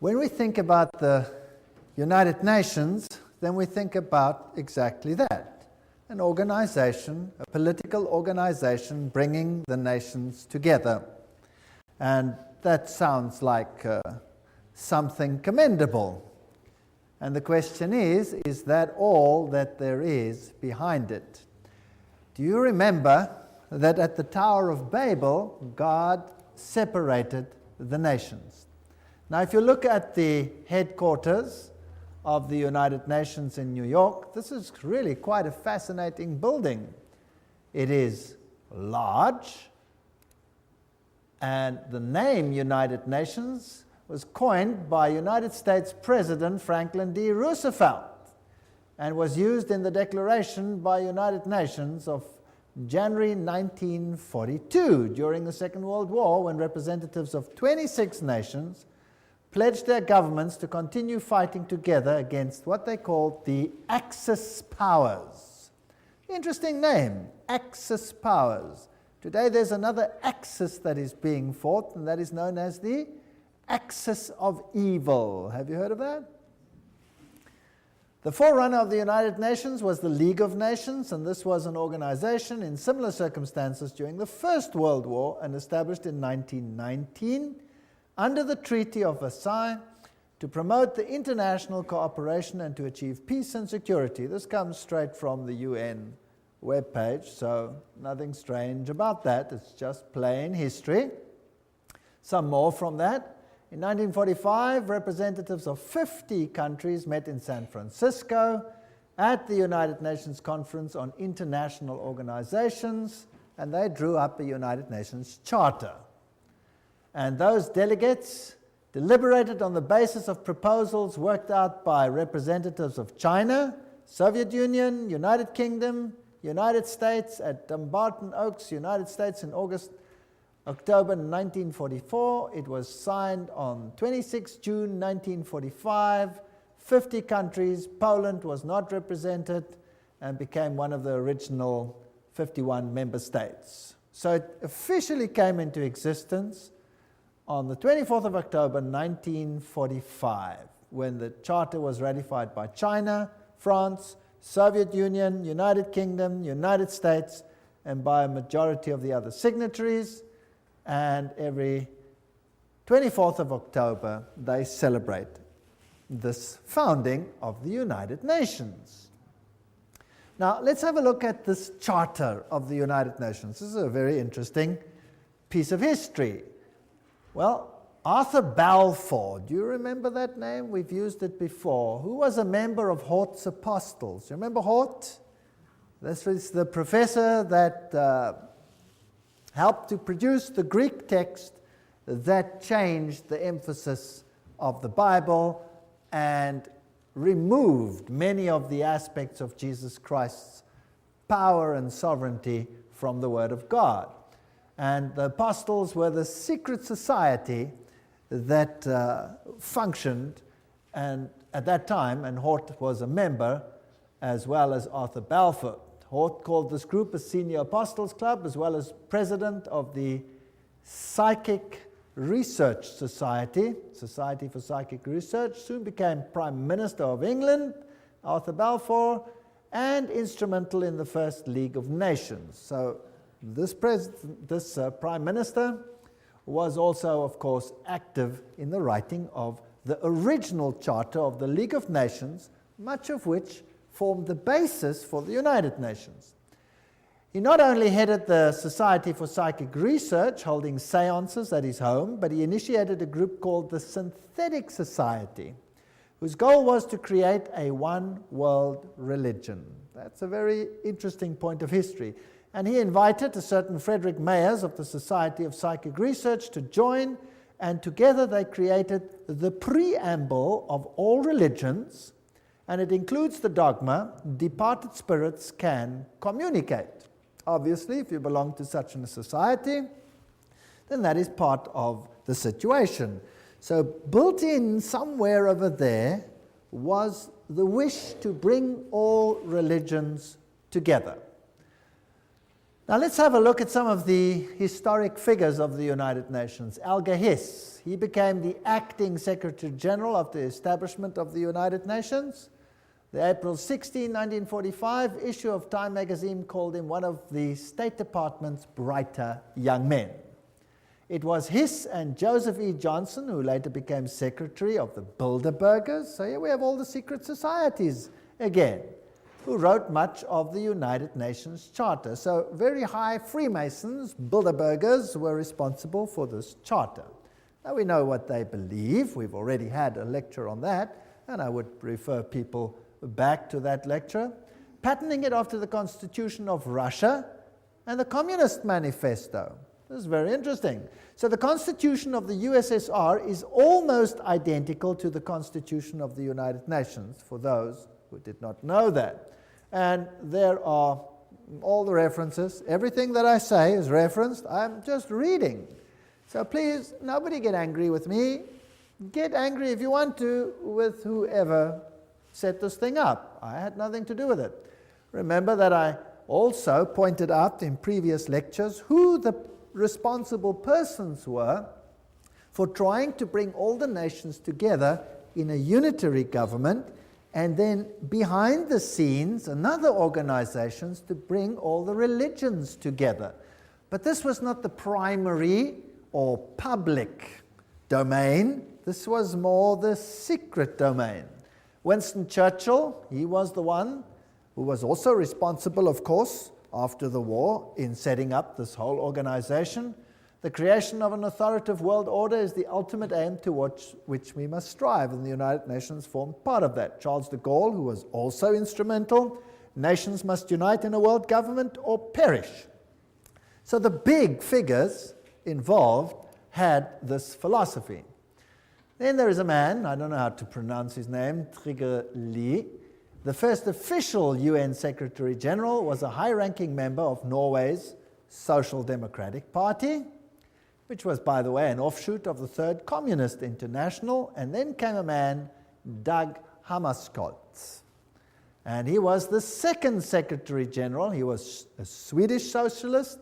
When we think about the United Nations, then we think about exactly that. An organization, a political organization bringing the nations together. And that sounds like something commendable. And the question is that all that there is behind it? Do you remember that at the Tower of Babel, God separated the nations? Now, if you look at the headquarters of the United Nations in New York, this is really quite a fascinating building. It is large, and the name United Nations was coined by United States President Franklin D. Roosevelt and was used in the Declaration by United Nations of January 1942 during the Second World War, when representatives of 26 nations pledged their governments to continue fighting together against what they called the Axis powers. Interesting name, Axis powers. Today there's another axis that is being fought, and that is known as the Axis of Evil. Have you heard of that? The forerunner of the United Nations was the League of Nations, and this was an organization in similar circumstances during the First World War and established in 1919 under the Treaty of Versailles to promote the international cooperation and to achieve peace and security. This comes straight from the UN webpage, so nothing strange about that. It's just plain history. Some more from that. In 1945, representatives of 50 countries met in San Francisco at the United Nations Conference on International Organizations, and they drew up a United Nations Charter. And those delegates deliberated on the basis of proposals worked out by representatives of China, Soviet Union, United Kingdom, United States at Dumbarton Oaks, United States in October 1944. It was signed on 26 June 1945. 50 countries. Poland was not represented and became one of the original 51 member states. So it officially came into existence on the 24th of October 1945, when the Charter was ratified by China, France, Soviet Union, United Kingdom, United States, and by a majority of the other signatories. And every 24th of October, they celebrate this founding of the United Nations. Now, let's have a look at this Charter of the United Nations. This is a very interesting piece of history. Well, Arthur Balfour, do you remember that name? We've used it before. Who was a member of Hort's Apostles? You remember Hort? This was the professor that helped to produce the Greek text that changed the emphasis of the Bible and removed many of the aspects of Jesus Christ's power and sovereignty from the Word of God. And the apostles were the secret society that functioned and at that time, and Hort was a member, as well as Arthur Balfour. Hort called this group a Senior Apostles Club, as well as president of the Psychic Research Society, Society for Psychic Research, soon became Prime Minister of England, Arthur Balfour, and instrumental in the First League of Nations. So this Prime Minister was also, of course, active in the writing of the original Charter of the League of Nations, much of which formed the basis for the United Nations. He not only headed the Society for Psychic Research, holding seances at his home, but he initiated a group called the Synthetic Society, whose goal was to create a one-world religion. That's a very interesting point of history. And he invited a certain Frederick Mayers of the Society of Psychic Research to join, and together they created the preamble of all religions, and it includes the dogma, departed spirits can communicate. Obviously, if you belong to such a society, then that is part of the situation. So built in somewhere over there was the wish to bring all religions together. Now let's have a look at some of the historic figures of the United Nations. Alger Hiss, he became the acting Secretary General of the establishment of the United Nations. The April 16, 1945 issue of Time magazine called him one of the State Department's brighter young men. It was Hiss and Joseph E. Johnson, who later became Secretary of the Bilderbergers. So here we have all the secret societies again, who wrote much of the United Nations Charter. So very high Freemasons, Bilderbergers, were responsible for this charter. Now we know what they believe. We've already had a lecture on that, and I would refer people back to that lecture. Patterning it after the Constitution of Russia and the Communist Manifesto. This is very interesting. So the Constitution of the USSR is almost identical to the Constitution of the United Nations, for those who did not know that. And there are all the references. Everything that I say is referenced. I'm just reading. So please, nobody get angry with me. Get angry if you want to with whoever set this thing up. I had nothing to do with it. Remember that I also pointed out in previous lectures who the responsible persons were for trying to bring all the nations together in a unitary government, and then behind the scenes, another organizations to bring all the religions together. But this was not the primary or public domain. This was more the secret domain. Winston Churchill, he was the one who was also responsible, of course, after the war in setting up this whole organization. The creation of an authoritative world order is the ultimate aim towards which we must strive, and the United Nations formed part of that. Charles de Gaulle, who was also instrumental, nations must unite in a world government or perish. So the big figures involved had this philosophy. Then there is a man, I don't know how to pronounce his name, Trygve Lie. The first official UN Secretary General was a high-ranking member of Norway's Social Democratic Party, which was, by the way, an offshoot of the Third Communist International. And then came a man, Dag Hammarskjöld. And he was the second Secretary General. He was a Swedish socialist.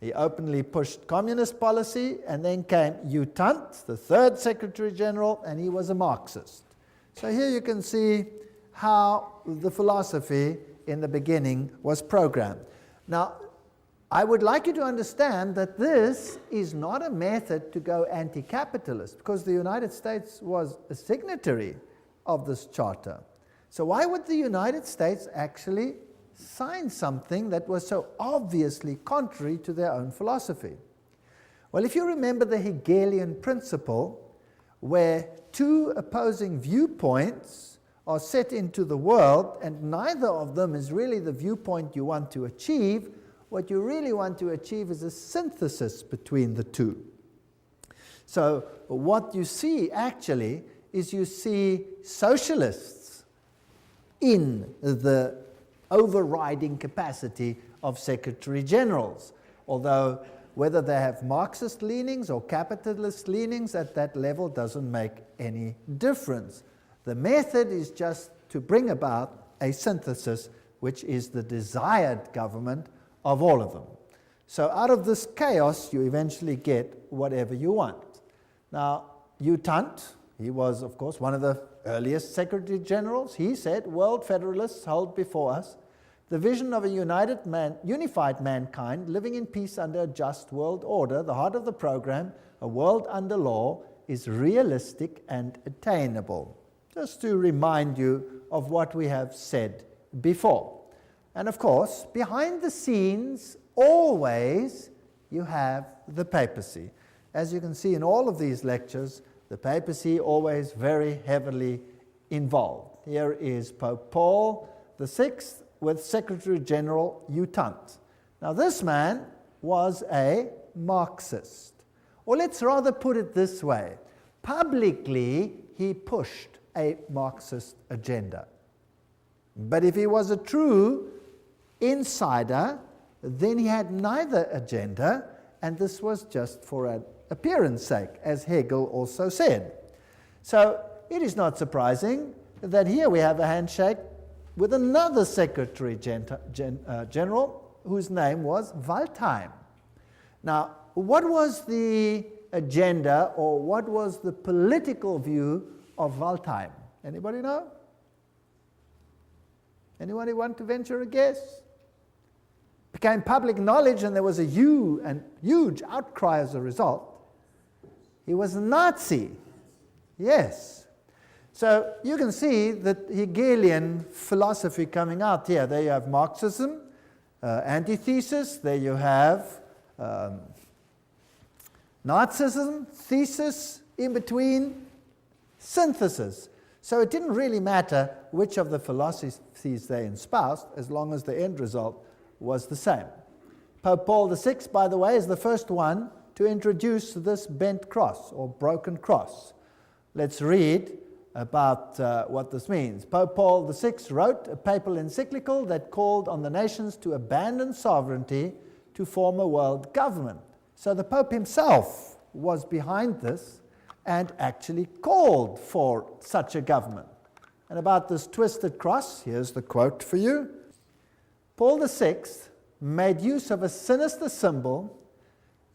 He openly pushed communist policy. And then came U Thant, the third Secretary General, and he was a Marxist. So here you can see how the philosophy in the beginning was programmed. Now, I would like you to understand that this is not a method to go anti-capitalist, because the United States was a signatory of this charter. So why would the United States actually sign something that was so obviously contrary to their own philosophy? Well, if you remember the Hegelian principle, where two opposing viewpoints are set into the world, and neither of them is really the viewpoint you want to achieve, what you really want to achieve is a synthesis between the two. So what you see actually is you see socialists in the overriding capacity of Secretary Generals, although whether they have Marxist leanings or capitalist leanings at that level doesn't make any difference. The method is just to bring about a synthesis, which is the desired government of all of them. So out of this chaos, you eventually get whatever you want. Now, U Thant, he was, of course, one of the earliest Secretary Generals. He said, "World Federalists hold before us the vision of a unified mankind living in peace under a just world order. The heart of the program, a world under law, is realistic and attainable." Just to remind you of what we have said before. And of course, behind the scenes, always you have the papacy. As you can see in all of these lectures, the papacy always very heavily involved. Here is Pope Paul VI with Secretary General U Thant. Now this man was a Marxist. Or let's rather put it this way. Publicly, he pushed a Marxist agenda. But if he was a true insider, then he had neither agenda, and this was just for an appearance sake, as Hegel also said. So it is not surprising that here we have a handshake with another Secretary General, whose name was Waldheim. Now, what was the agenda, or what was the political view of Waldheim? Anybody know? Anybody want to venture a guess? Became public knowledge, and there was a huge outcry as a result. He was a Nazi. Yes. So you can see the Hegelian philosophy coming out here. There you have Marxism, antithesis. There you have Nazism, thesis, in between, synthesis. So it didn't really matter which of the philosophies they espoused, as long as the end result was the same. Pope Paul VI, by the way, is the first one to introduce this bent cross or broken cross. Let's read about what this means. Pope Paul VI wrote a papal encyclical that called on the nations to abandon sovereignty to form a world government. So the Pope himself was behind this and actually called for such a government. And about this twisted cross, here's the quote for you. Paul VI made use of a sinister symbol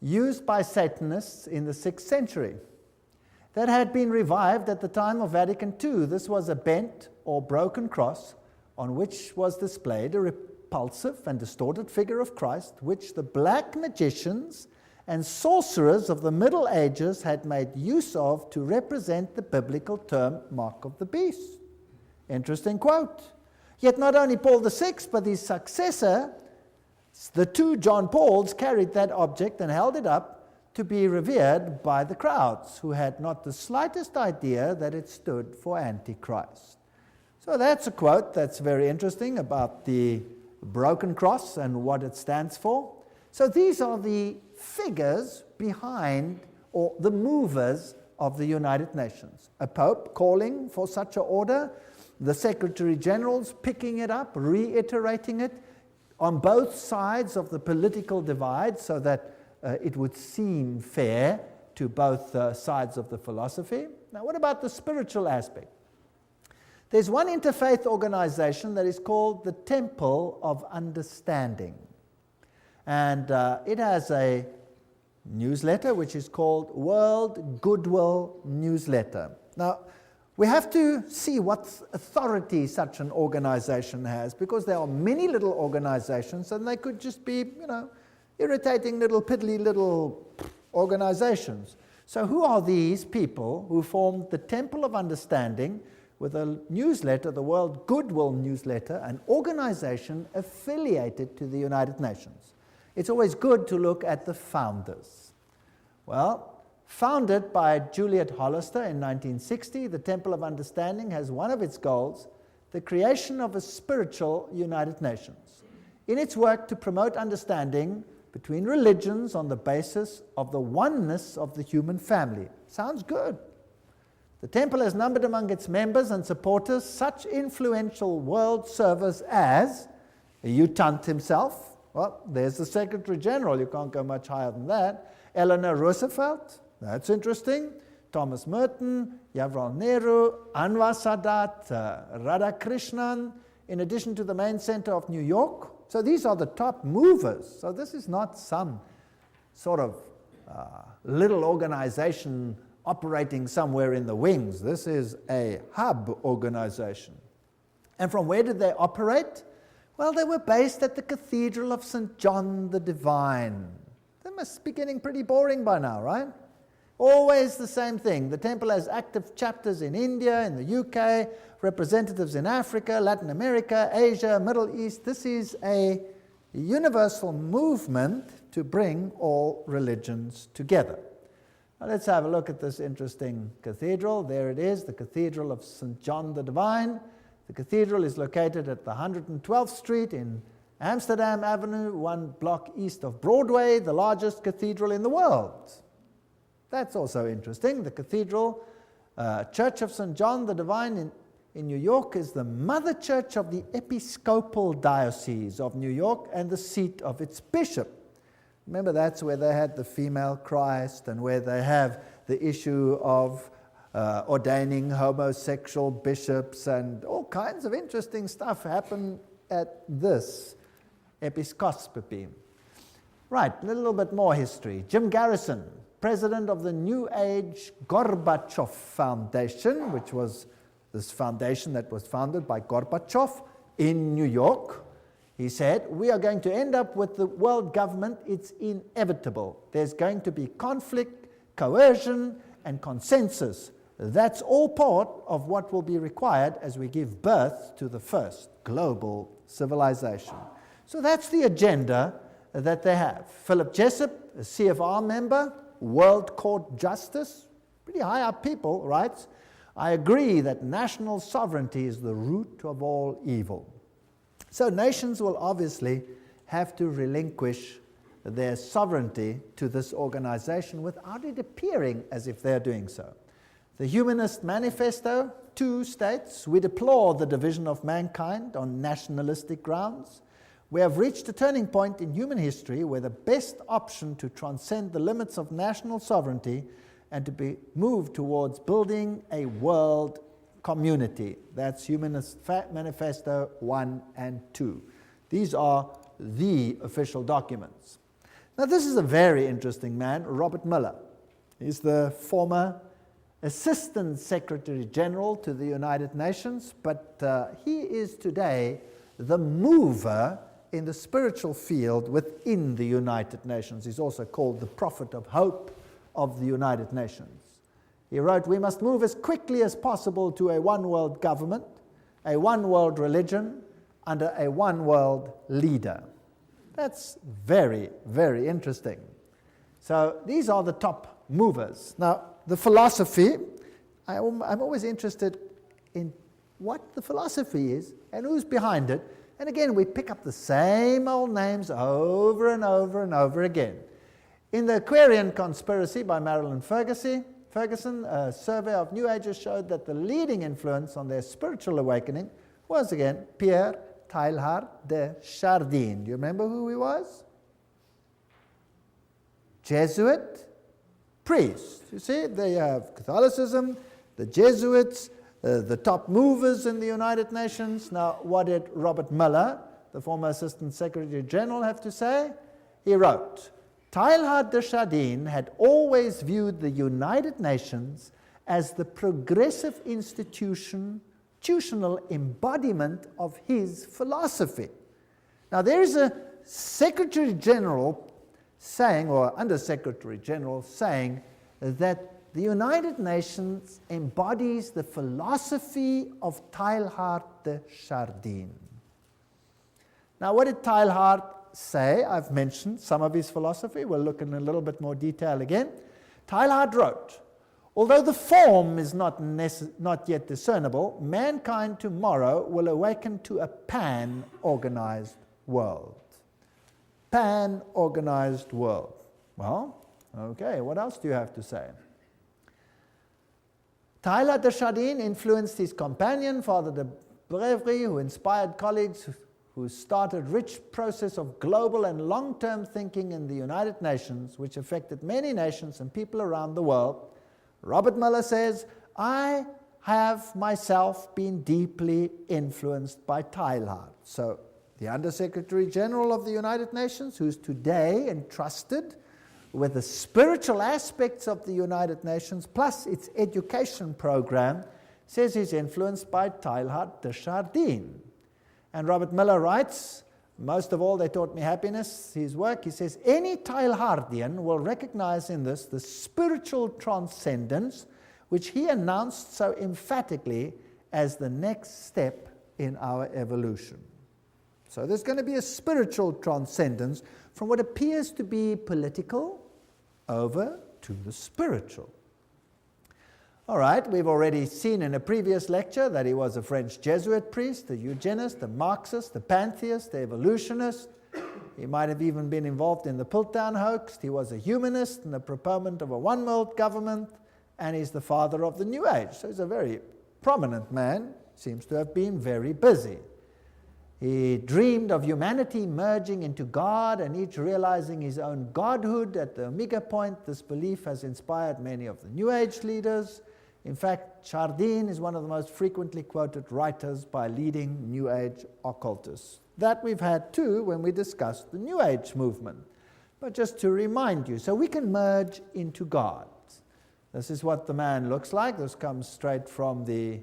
used by Satanists in the 6th century that had been revived at the time of Vatican II. This was a bent or broken cross on which was displayed a repulsive and distorted figure of Christ, which the black magicians and sorcerers of the Middle Ages had made use of to represent the biblical term mark of the beast. Interesting quote. Yet not only Paul VI, but his successor, the two John Pauls, carried that object and held it up to be revered by the crowds, who had not the slightest idea that it stood for Antichrist. So that's a quote that's very interesting about the broken cross and what it stands for. So these are the figures behind, or the movers of the United Nations. A pope calling for such an order, the Secretary Generals picking it up, reiterating it on both sides of the political divide so that it would seem fair to both sides of the philosophy. Now, what about the spiritual aspect? There's one interfaith organization that is called the Temple of Understanding. And it has a newsletter which is called World Goodwill Newsletter. Now, we have to see what authority such an organization has, because there are many little organizations and they could just be, irritating little piddly little organizations. So who are these people who formed the Temple of Understanding with a newsletter, the World Goodwill Newsletter, an organization affiliated to the United Nations? It's always good to look at the founders. Well, founded by Juliet Hollister in 1960, the Temple of Understanding has one of its goals, the creation of a spiritual United Nations. In its work to promote understanding between religions on the basis of the oneness of the human family. Sounds good. The Temple has numbered among its members and supporters such influential world servers as U Thant himself. Well, there's the Secretary General. You can't go much higher than that. Eleanor Roosevelt. That's interesting. Thomas Merton, Jawaharlal Nehru, Anwar Sadat, Radhakrishnan, in addition to the main center of New York. So these are the top movers. So this is not some sort of little organization operating somewhere in the wings. This is a hub organization. And from where did they operate? Well, they were based at the Cathedral of St. John the Divine. That must be getting pretty boring by now, right? Always the same thing. The temple has active chapters in India, in the UK, representatives in Africa, Latin America, Asia, Middle East. This is a universal movement to bring all religions together. Now let's have a look at this interesting cathedral. There it is, the Cathedral of St. John the Divine. The cathedral is located at the 112th Street in Amsterdam Avenue, one block east of Broadway, the largest cathedral in the world. That's also interesting. The Cathedral Church of St. John the Divine in New York is the mother church of the Episcopal Diocese of New York and the seat of its bishop. Remember, that's where they had the female Christ and where they have the issue of ordaining homosexual bishops, and all kinds of interesting stuff happen at this episcopopi. Right, a little bit more history. Jim Garrison, president of the New Age Gorbachev Foundation, which was this foundation that was founded by Gorbachev in New York. He said, we are going to end up with the world government. It's inevitable. There's going to be conflict, coercion, and consensus. That's all part of what will be required as we give birth to the first global civilization. So that's the agenda that they have. Philip Jessup, a CFR member, World Court Justice, pretty high up people, writes, I agree that national sovereignty is the root of all evil. So nations will obviously have to relinquish their sovereignty to this organization without it appearing as if they're doing so. The Humanist Manifesto 2 states, we deplore the division of mankind on nationalistic grounds. We have reached a turning point in human history where the best option to transcend the limits of national sovereignty and to be moved towards building a world community. That's Humanist Manifesto 1 and 2. These are the official documents. Now this is a very interesting man, Robert Mueller. He's the former Assistant Secretary General to the United Nations, but he is today the mover in the spiritual field within the United Nations. He's also called the Prophet of Hope of the United Nations. He wrote, we must move as quickly as possible to a one-world government, a one-world religion, under a one-world leader. That's very, very interesting. So these are the top movers. Now, the philosophy, I'm always interested in what the philosophy is and who's behind it. And again, we pick up the same old names over and over and over again. In the Aquarian Conspiracy by Marilyn Ferguson, a survey of New Agers showed that the leading influence on their spiritual awakening was, again, Pierre Teilhard de Chardin. Do you remember who he was? Jesuit priest. You see, they have Catholicism, the Jesuits, the top movers in the United Nations. Now, what did Robert Mueller, the former Assistant Secretary General, have to say? He wrote, Teilhard de Chardin had always viewed the United Nations as the progressive institutional embodiment of his philosophy. Now, there is a Secretary General saying, or Under Secretary General saying, that the United Nations embodies the philosophy of Teilhard de Chardin. Now, what did Teilhard say? I've mentioned some of his philosophy. We'll look in a little bit more detail again. Teilhard wrote, although the form is not yet discernible, mankind tomorrow will awaken to a pan-organized world. Pan-organized world. Well, okay, what else do you have to say? Teilhard de Chardin influenced his companion, Father de Brévry, who inspired colleagues who started a rich process of global and long-term thinking in the United Nations, which affected many nations and people around the world. Robert Mueller says, I have myself been deeply influenced by Teilhard. So the Under-Secretary General of the United Nations, who's today entrusted with the spiritual aspects of the United Nations, plus its education program, says he's influenced by Teilhard de Chardin. And Robert Mueller writes, most of all, they taught me happiness, his work. He says, any Teilhardian will recognize in this the spiritual transcendence which he announced so emphatically as the next step in our evolution. So there's going to be a spiritual transcendence from what appears to be political over to the spiritual. All right, we've already seen in a previous lecture that he was a French Jesuit priest, a eugenist, a Marxist, a pantheist, a evolutionist. He might have even been involved in the Piltdown hoax. He was a humanist and a proponent of a one-world government, and he's the father of the New Age. So he's a very prominent man, seems to have been very busy. He dreamed of humanity merging into God and each realizing his own godhood at the Omega point. This belief has inspired many of the New Age leaders. In fact, Chardin is one of the most frequently quoted writers by leading New Age occultists. That we've had too when we discussed the New Age movement. But just to remind you, so we can merge into God. This is what the man looks like. This comes straight from the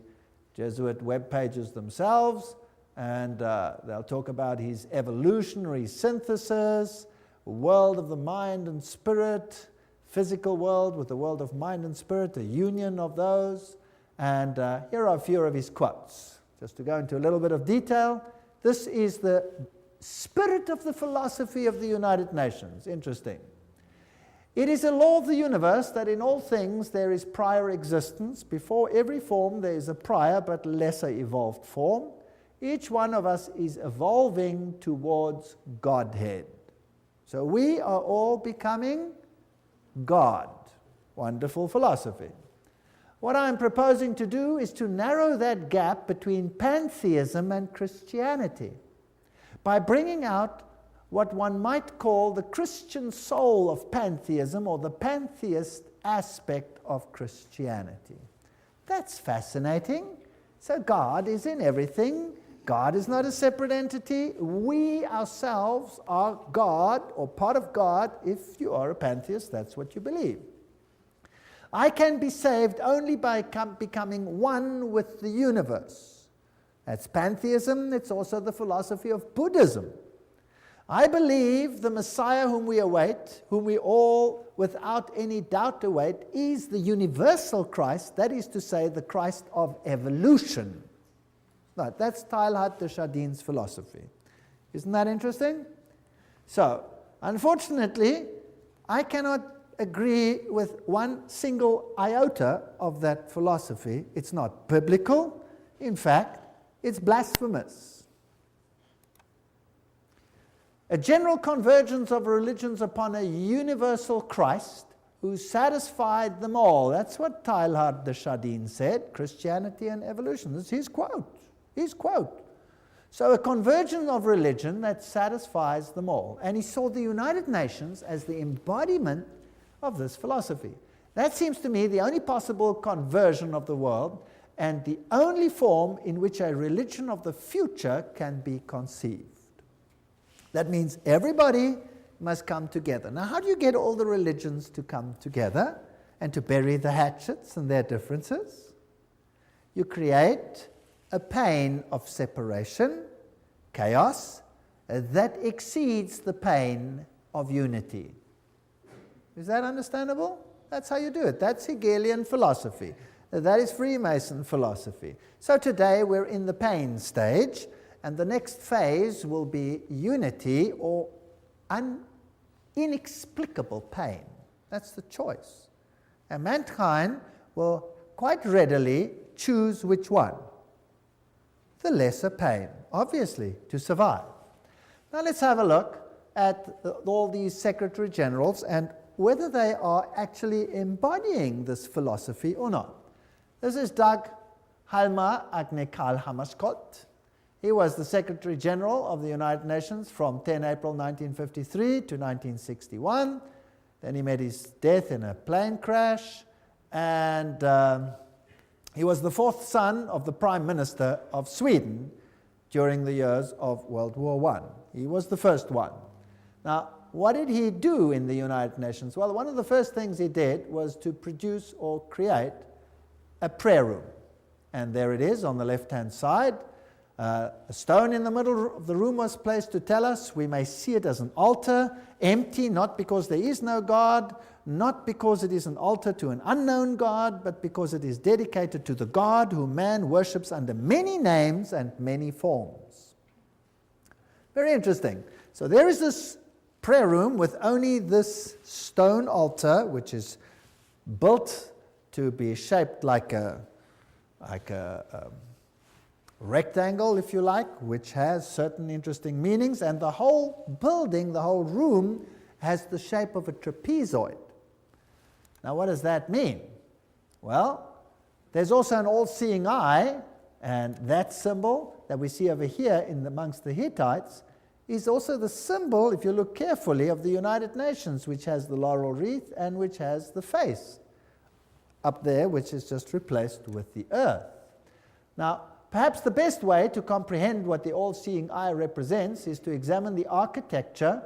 Jesuit web pages themselves, and they'll talk about his evolutionary synthesis, world of the mind and spirit, physical world with the world of mind and spirit, a union of those. And here are a few of his quotes. Just to go into a little bit of detail, this is the spirit of the philosophy of the United Nations. Interesting. It is a law of the universe that in all things there is prior existence. Before every form there is a prior but lesser evolved form. Each one of us is evolving towards Godhead. So we are all becoming God. Wonderful philosophy. What I'm proposing to do is to narrow that gap between pantheism and Christianity by bringing out what one might call the Christian soul of pantheism, or the pantheist aspect of Christianity. That's fascinating. So God is in everything. God is not a separate entity. We ourselves are God, or part of God. If you are a pantheist, that's what you believe. I can be saved only by becoming one with the universe. That's pantheism. It's also the philosophy of Buddhism. I believe the Messiah whom we await, whom we all without any doubt await, is the universal Christ, that is to say, the Christ of evolution. Right, that's Teilhard de Chardin's philosophy. Isn't that interesting? So, unfortunately, I cannot agree with one single iota of that philosophy. It's not biblical. In fact, it's blasphemous. A general convergence of religions upon a universal Christ who satisfied them all. That's what Teilhard de Chardin said, Christianity and evolution. This is his quote. His quote. So a convergence of religion that satisfies them all. And he saw the United Nations as the embodiment of this philosophy. That seems to me the only possible conversion of the world and the only form in which a religion of the future can be conceived. That means everybody must come together. Now, how do you get all the religions to come together and to bury the hatchets and their differences? You create a pain of separation, chaos, that exceeds the pain of unity. Is that understandable? That's how you do it. That's Hegelian philosophy. That is Freemason philosophy. So today we're in the pain stage, and the next phase will be unity or inexplicable pain. That's the choice. And mankind will quite readily choose which one? The lesser pain, obviously, to survive. Now let's have a look at all these secretary generals and whether they are actually embodying this philosophy or not. This is Dag Hjalmar Agne Carl Hammarskjöld. He was the Secretary General of the United Nations from 10 April 1953 to 1961. Then he met his death in a plane crash, and he was the fourth son of the Prime Minister of Sweden during the years of World War I. He was the first one. Now, what did he do in the United Nations? Well, one of the first things he did was to produce or create a prayer room. And there it is on the left-hand side. A stone in the middle of the room was placed to tell us we may see it as an altar, empty, not because there is no God, not because it is an altar to an unknown God, but because it is dedicated to the God whom man worships under many names and many forms. Very interesting. So there is this prayer room with only this stone altar, which is built to be shaped like a rectangle, if you like, which has certain interesting meanings, and the whole building, the whole room, has the shape of a trapezoid. Now, what does that mean? Well, there's also an all-seeing eye, and that symbol that we see over here amongst the Hittites is also the symbol, if you look carefully, of the United Nations, which has the laurel wreath and which has the face up there, which is just replaced with the earth. Now, Perhaps the best way to comprehend what the all-seeing eye represents is to examine the architecture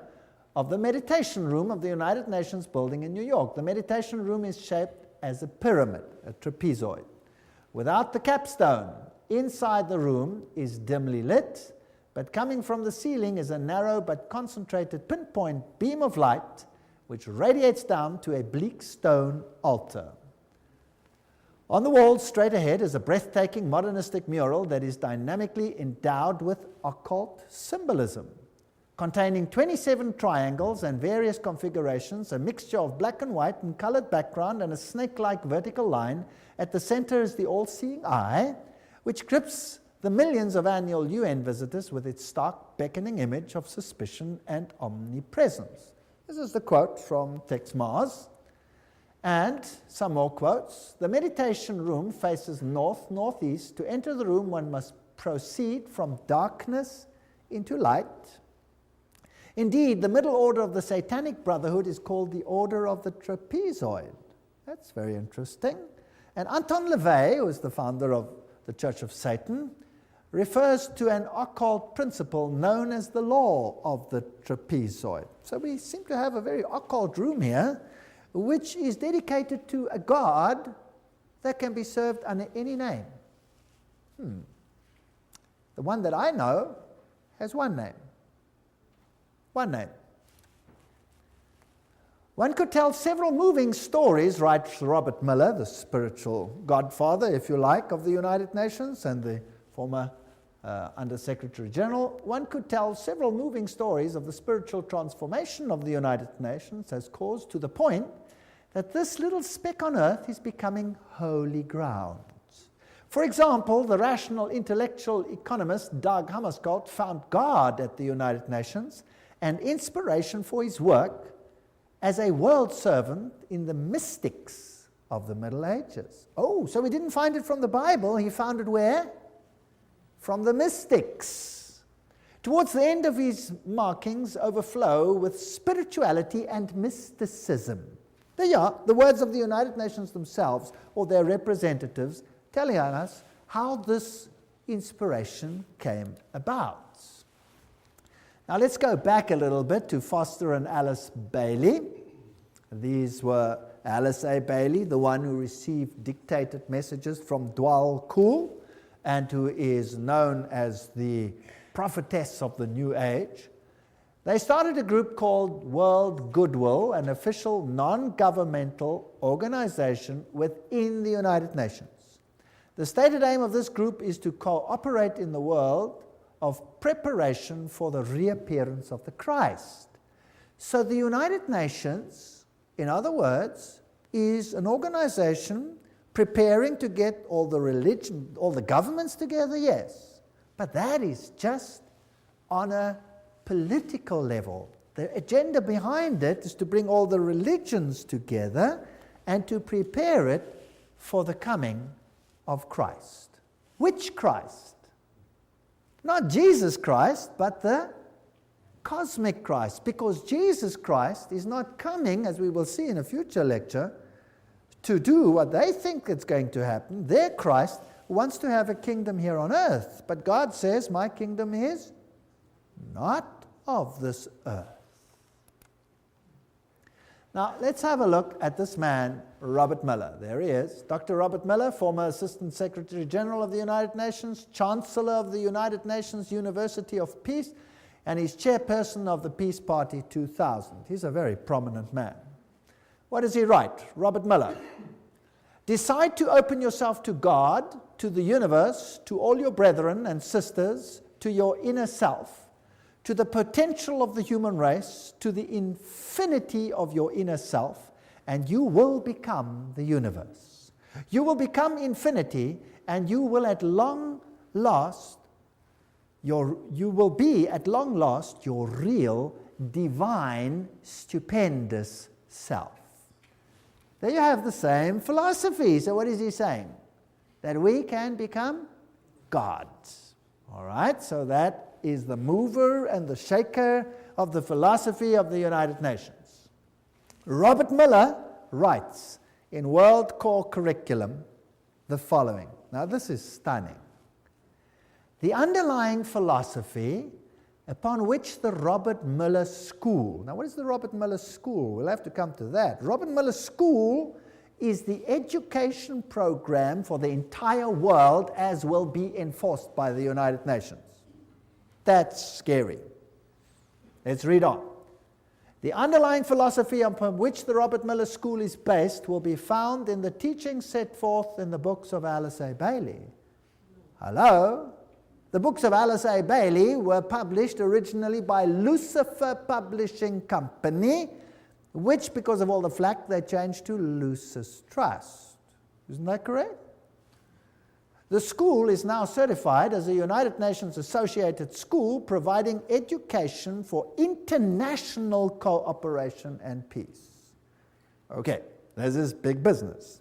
of the meditation room of the United Nations building in New York. The meditation room is shaped as a pyramid, a trapezoid. Without the capstone, inside the room is dimly lit, but coming from the ceiling is a narrow but concentrated pinpoint beam of light which radiates down to a bleak stone altar. On the wall straight ahead is a breathtaking modernistic mural that is dynamically endowed with occult symbolism. Containing 27 triangles and various configurations, a mixture of black and white and colored background and a snake-like vertical line. At the center is the all-seeing eye, which grips the millions of annual UN visitors with its stark, beckoning image of suspicion and omnipresence. This is the quote from Tex Mars. And some more quotes. The meditation room faces north-northeast. To enter the room, one must proceed from darkness into light. Indeed, the middle order of the Satanic Brotherhood is called the Order of the Trapezoid. That's very interesting. And Anton LaVey, who is the founder of the Church of Satan, refers to an occult principle known as the law of the trapezoid. So we seem to have a very occult room here, which is dedicated to a god that can be served under any name. The one that I know has one name. One name. One could tell several moving stories, writes Robert Miller, the spiritual godfather, if you like, of the United Nations and the former Under-Secretary General. One could tell several moving stories of the spiritual transformation of the United Nations as caused to the point that this little speck on earth is becoming holy ground. For example, the rational intellectual economist Dag Hammarskjöld found God at the United Nations and inspiration for his work as a world servant in the mystics of the Middle Ages. Oh, so he didn't find it from the Bible, he found it where? From the mystics. Towards the end of his markings overflow with spirituality and mysticism. There you are, the words of the United Nations themselves, or their representatives, telling us how this inspiration came about. Now let's go back a little bit to Foster and Alice Bailey. These were Alice A. Bailey, the one who received dictated messages from Dwal Kul, and who is known as the prophetess of the New Age. They started a group called World Goodwill, an official non-governmental organization within the United Nations. The stated aim of this group is to cooperate in the world of preparation for the reappearance of the Christ. So the United Nations, in other words, is an organization preparing to get all the governments together, yes. But that is just on a political level. The agenda behind it is to bring all the religions together and to prepare it for the coming of Christ. Which Christ? Not Jesus Christ, but the cosmic Christ. Because Jesus Christ is not coming, as we will see in a future lecture, to do what they think is going to happen. Their Christ wants to have a kingdom here on earth. But God says, my kingdom is not of this earth. Now, let's have a look at this man, Robert Miller. There he is. Dr. Robert Miller, former Assistant Secretary General of the United Nations, Chancellor of the United Nations University of Peace, and he's chairperson of the Peace Party 2000. He's a very prominent man. What does he write? Robert Miller. Decide to open yourself to God, to the universe, to all your brethren and sisters, to your inner self, to the potential of the human race, to the infinity of your inner self, and you will become the universe. You will become infinity, and you will at long last, you will be at long last your real, divine, stupendous self. There you have the same philosophy. So what is he saying? That we can become gods. All right, so that is the mover and the shaker of the philosophy of the United Nations. Robert Miller writes in World Core Curriculum the following. Now this is stunning. The underlying philosophy upon which the Robert Muller School, now what is the Robert Muller School? We'll have to come to that. Robert Muller School is the education program for the entire world as will be enforced by the United Nations. That's scary. Let's read on. The underlying philosophy upon which the Robert Muller School is based will be found in the teachings set forth in the books of Alice A. Bailey. Hello? The books of Alice A. Bailey were published originally by Lucifer Publishing Company, which, because of all the flack, they changed to Lucis Trust. Isn't that correct? The school is now certified as a United Nations associated school providing education for international cooperation and peace. Okay, this is big business.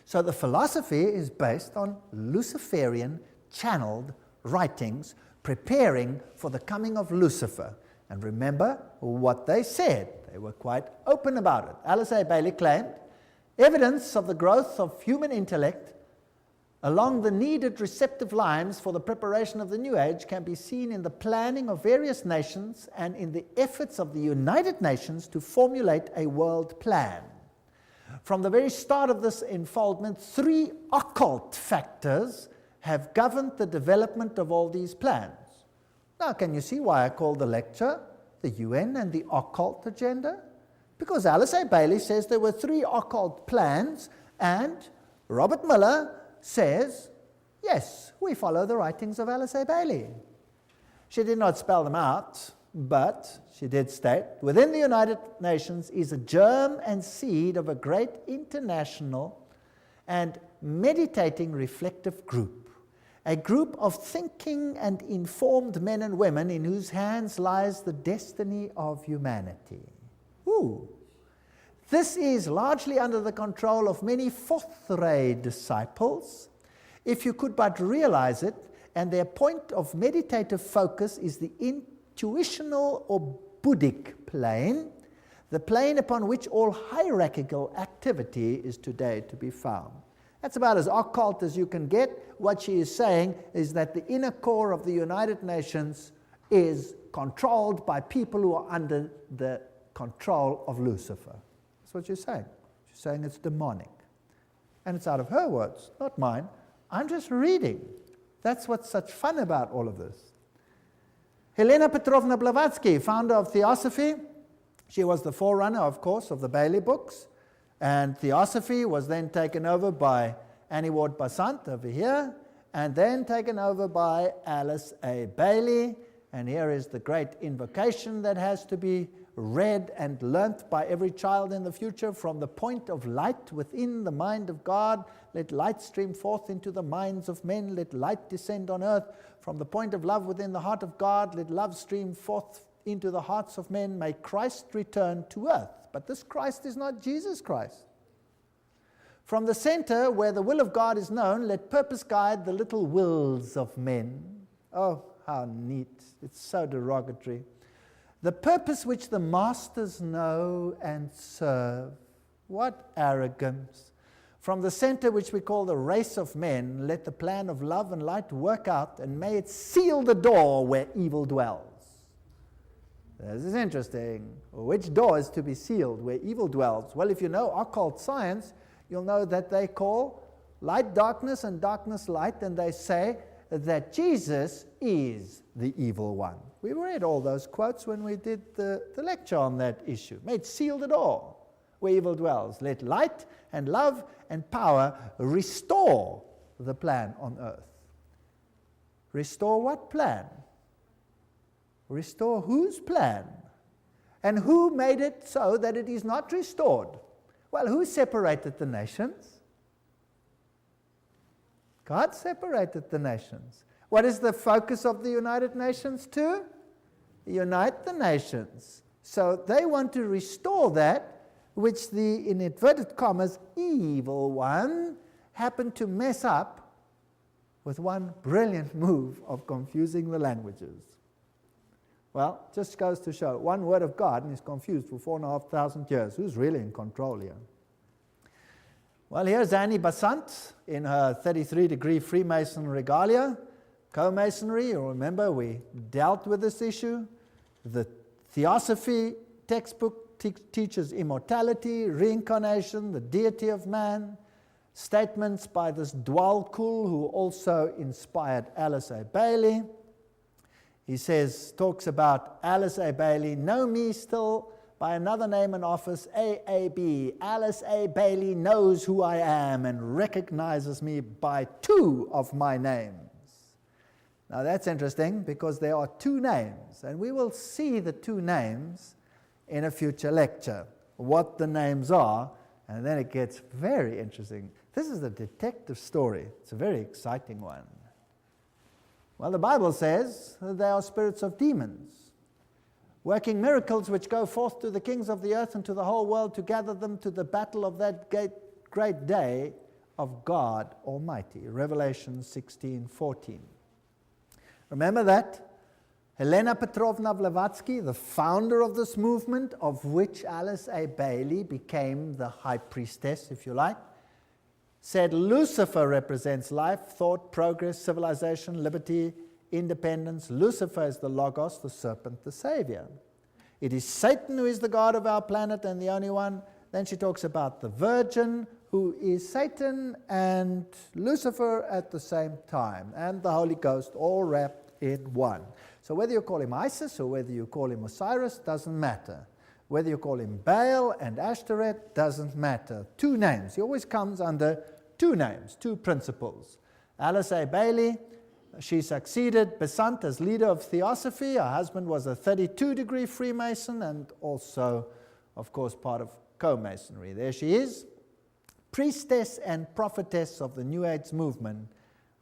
So the philosophy is based on Luciferian channeled writings preparing for the coming of Lucifer. And remember what they said. They were quite open about it. Alice A. Bailey claimed evidence of the growth of human intellect along the needed receptive lines for the preparation of the New Age can be seen in the planning of various nations and in the efforts of the United Nations to formulate a world plan. From the very start of this unfoldment, 3 occult factors have governed the development of all these plans. Now, can you see why I call the lecture the UN and the Occult Agenda? Because Alice A. Bailey says there were 3 occult plans, and Robert Muller says, yes, we follow the writings of Alice A. Bailey. She did not spell them out, but she did state, within the United Nations is a germ and seed of a great international and meditating reflective group. A group of thinking and informed men and women in whose hands lies the destiny of humanity. Ooh. This is largely under the control of many fourth-ray disciples, if you could but realize it, and their point of meditative focus is the intuitional or Buddhic plane, the plane upon which all hierarchical activity is today to be found. That's about as occult as you can get. What she is saying is that the inner core of the United Nations is controlled by people who are under the control of Lucifer. That's what she's saying. She's saying it's demonic. And it's out of her words, not mine. I'm just reading. That's what's such fun about all of this. Helena Petrovna Blavatsky, founder of Theosophy. She was the forerunner, of course, of the Bailey books. And Theosophy was then taken over by Annie Ward Basant over here, and then taken over by Alice A. Bailey. And here is the great invocation that has to be read and learnt by every child in the future. From the point of light within the mind of God, let light stream forth into the minds of men, let light descend on earth. From the point of love within the heart of God, let love stream forth into the hearts of men. May Christ return to earth. But this Christ is not Jesus Christ. From the center where the will of God is known, let purpose guide the little wills of men. Oh, how neat. It's so derogatory. The purpose which the masters know and serve. What arrogance. From the center which we call the race of men, let the plan of love and light work out, and may it seal the door where evil dwells. This is interesting. Which door is to be sealed where evil dwells? Well, if you know occult science, you'll know that they call light darkness and darkness light, and they say that Jesus is the evil one. We read all those quotes when we did the lecture on that issue. May it seal the door where evil dwells. Let light and love and power restore the plan on earth. Restore what plan? Restore whose plan? And who made it so that it is not restored? Well, who separated the nations? God separated the nations. What is the focus of the United Nations to? Unite the nations. So they want to restore that which the, in inverted commas, evil one happened to mess up with one brilliant move of confusing the languages. Well, just goes to show, one word of God and is confused for 4,500 years. Who's really in control here? Well, here's Annie Besant in her 33-degree Freemason regalia, Co-Masonry, you'll remember we dealt with this issue. The Theosophy textbook teaches immortality, reincarnation, the deity of man. Statements by this Dwalkul, who also inspired Alice A. Bailey. He talks about Alice A. Bailey, know me still by another name and office, AAB. Alice A. Bailey knows who I am and recognizes me by 2 of my names. Now that's interesting because there are 2 names, and we will see the 2 names in a future lecture, what the names are, and then it gets very interesting. This is a detective story. It's a very exciting one. Well, the Bible says that they are spirits of demons, working miracles which go forth to the kings of the earth and to the whole world to gather them to the battle of that great day of God Almighty. Revelation 16:14. Remember that? Helena Petrovna Blavatsky, the founder of this movement, of which Alice A. Bailey became the high priestess, if you like, said Lucifer represents life, thought, progress, civilization, liberty, independence. Lucifer is the Logos, the serpent, the Savior. It is Satan who is the God of our planet and the only one. Then she talks about the Virgin, who is Satan and Lucifer at the same time, and the Holy Ghost, all wrapped in one. So whether you call him Isis or whether you call him Osiris, doesn't matter. Whether you call him Baal and Ashtoreth, doesn't matter. 2 names. He always comes under 2 names, 2 principles. Alice A. Bailey, she succeeded Besant as leader of Theosophy. Her husband was a 32-degree Freemason and also, of course, part of Co-Masonry. There she is, priestess and prophetess of the New Age movement,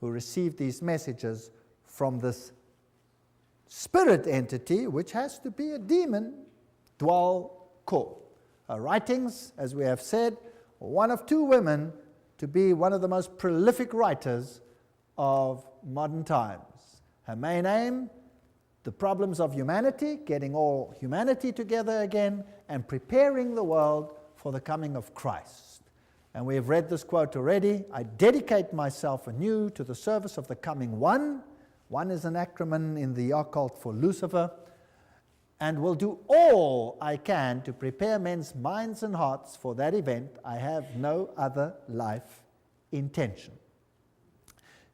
who received these messages from this spirit entity, which has to be a demon, Dwalkul. Her writings, as we have said, are one of 2 women to be one of the most prolific writers of modern times. Her main aim, the problems of humanity, getting all humanity together again, and preparing the world for the coming of Christ. And we have read this quote already, I dedicate myself anew to the service of the coming One. One is an acronym in the occult for Lucifer, and will do all I can to prepare men's minds and hearts for that event. I have no other life intention.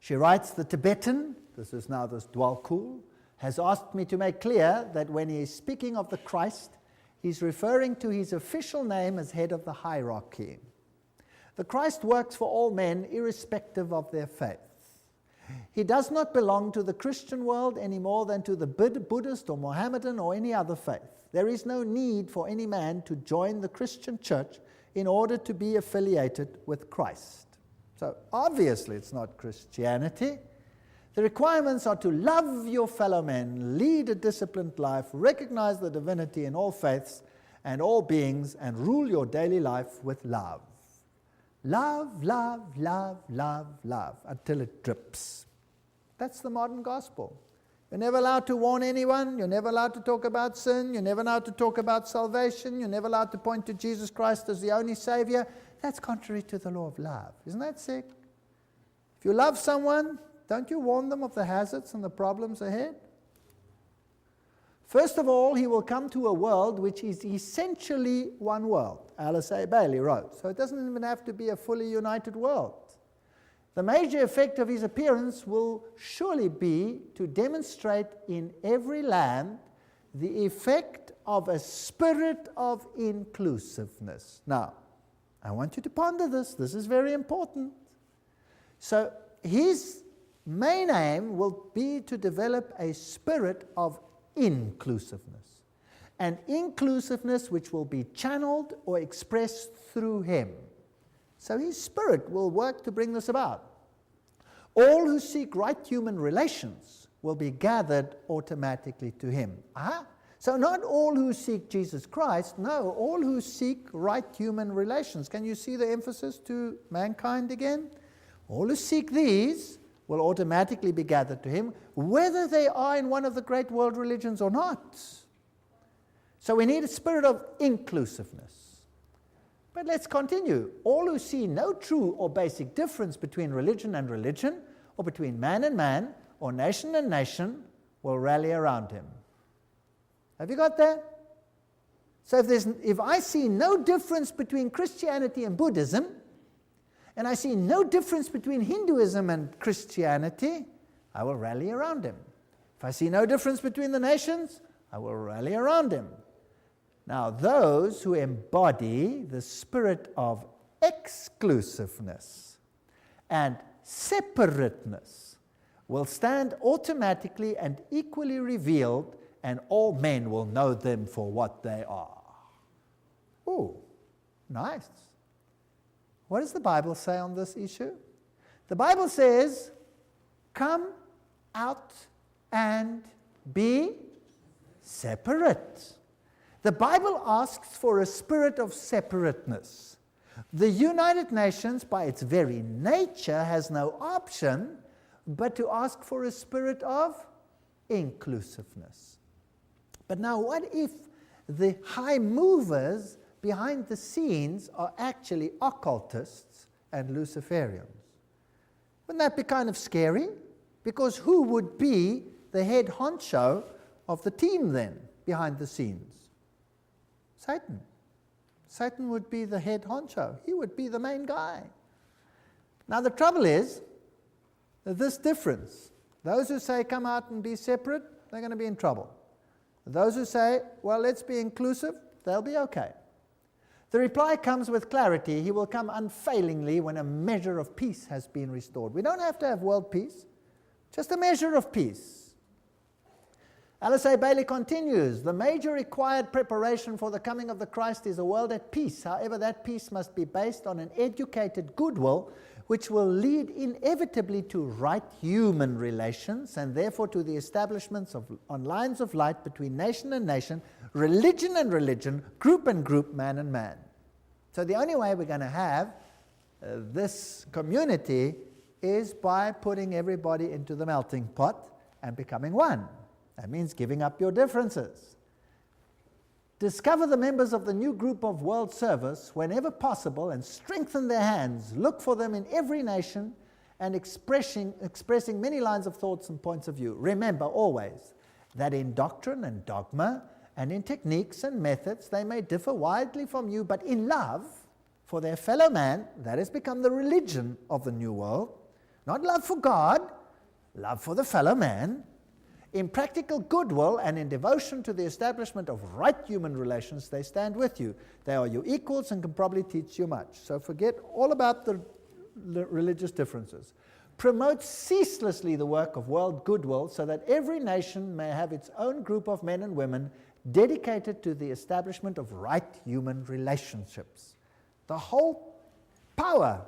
She writes, the Tibetan, this is now this Dwalkul, has asked me to make clear that when he is speaking of the Christ, he's referring to his official name as head of the hierarchy. The Christ works for all men irrespective of their faith. He does not belong to the Christian world any more than to the Buddhist or Mohammedan or any other faith. There is no need for any man to join the Christian church in order to be affiliated with Christ. So obviously it's not Christianity. The requirements are to love your fellow men, lead a disciplined life, recognize the divinity in all faiths and all beings, and rule your daily life with love. Love, love, love, love, love, until it drips. That's the modern gospel. You're never allowed to warn anyone. You're never allowed to talk about sin. You're never allowed to talk about salvation. You're never allowed to point to Jesus Christ as the only Savior. That's contrary to the law of love. Isn't that sick? If you love someone, don't you warn them of the hazards and the problems ahead? First of all, he will come to a world which is essentially one world, Alice A. Bailey wrote. So it doesn't even have to be a fully united world. The major effect of his appearance will surely be to demonstrate in every land the effect of a spirit of inclusiveness. Now, I want you to ponder this. This is very important. So his main aim will be to develop a spirit of inclusiveness, and inclusiveness which will be channeled or expressed through him. So his spirit will work to bring this about. All who seek right human relations will be gathered automatically to him. So not all who seek Jesus Christ, no, all who seek right human relations. Can you see the emphasis to mankind again? All who seek these will automatically be gathered to him, whether they are in one of the great world religions or not. So we need a spirit of inclusiveness. But let's continue. All who see no true or basic difference between religion and religion, or between man and man, or nation and nation will rally around him. Have you got that? So if I see no difference between Christianity and Buddhism, and I see no difference between Hinduism and Christianity, I will rally around him. If I see no difference between the nations, I will rally around him. Now, those who embody the spirit of exclusiveness and separateness will stand automatically and equally revealed, and all men will know them for what they are. Oh, nice. What does the Bible say on this issue? The Bible says, come out and be separate. The Bible asks for a spirit of separateness. The United Nations, by its very nature, has no option but to ask for a spirit of inclusiveness. But now, what if the high movers behind the scenes are actually occultists and Luciferians? Wouldn't that be kind of scary? Because who would be the head honcho of the team then, behind the scenes? Satan. Satan would be the head honcho. He would be the main guy. Now the trouble is, this difference. Those who say, come out and be separate, they're going to be in trouble. Those who say, well, let's be inclusive, they'll be okay. The reply comes with clarity. He will come unfailingly when a measure of peace has been restored. We don't have to have world peace, just a measure of peace. Alice A. Bailey continues, the major required preparation for the coming of the Christ is a world at peace. However, that peace must be based on an educated goodwill, which will lead inevitably to right human relations, and therefore to the establishments on lines of light between nation and nation, religion and religion, group and group, man and man. So the only way we're going to have this community is by putting everybody into the melting pot and becoming one. That means giving up your differences. Discover the members of the new group of world service whenever possible and strengthen their hands. Look for them in every nation and expressing many lines of thoughts and points of view. Remember always that in doctrine and dogma and in techniques and methods they may differ widely from you, but in love for their fellow man, that has become the religion of the new world. Not love for God, love for the fellow man. In practical goodwill and in devotion to the establishment of right human relations, they stand with you. They are your equals and can probably teach you much. So forget all about the religious differences. Promote ceaselessly the work of world goodwill so that every nation may have its own group of men and women dedicated to the establishment of right human relationships. The whole power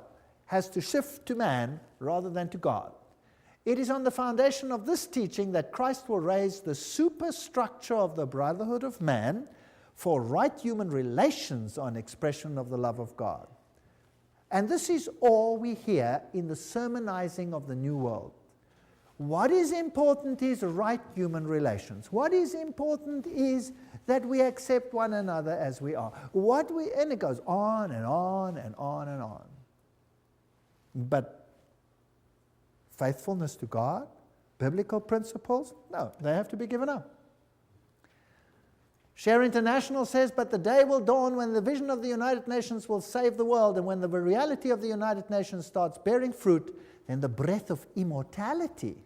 has to shift to man rather than to God. It is on the foundation of this teaching that Christ will raise the superstructure of the brotherhood of man for right human relations on expression of the love of God. And this is all we hear in the sermonizing of the New World. What is important is right human relations. What is important is that we accept one another as we are. And it goes on and on and on and on. But faithfulness to God, biblical principles, no, they have to be given up. Share International says, but the day will dawn when the vision of the United Nations will save the world, and when the reality of the United Nations starts bearing fruit, then the breath of immortality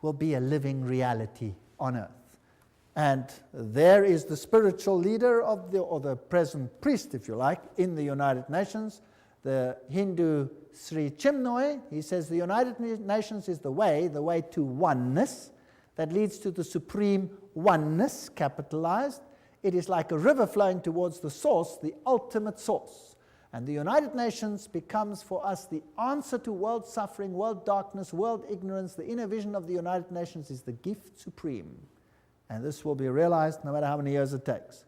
will be a living reality on earth. And there is the spiritual leader of or the present priest, if you like, in the United Nations, the Hindu Sri Chinmoy. He says the United Nations is the way to oneness that leads to the supreme oneness, capitalized. It is like a river flowing towards the source, the ultimate source. And the United Nations becomes for us the answer to world suffering, world darkness, world ignorance. The inner vision of the United Nations is the gift supreme. And this will be realized no matter how many years it takes.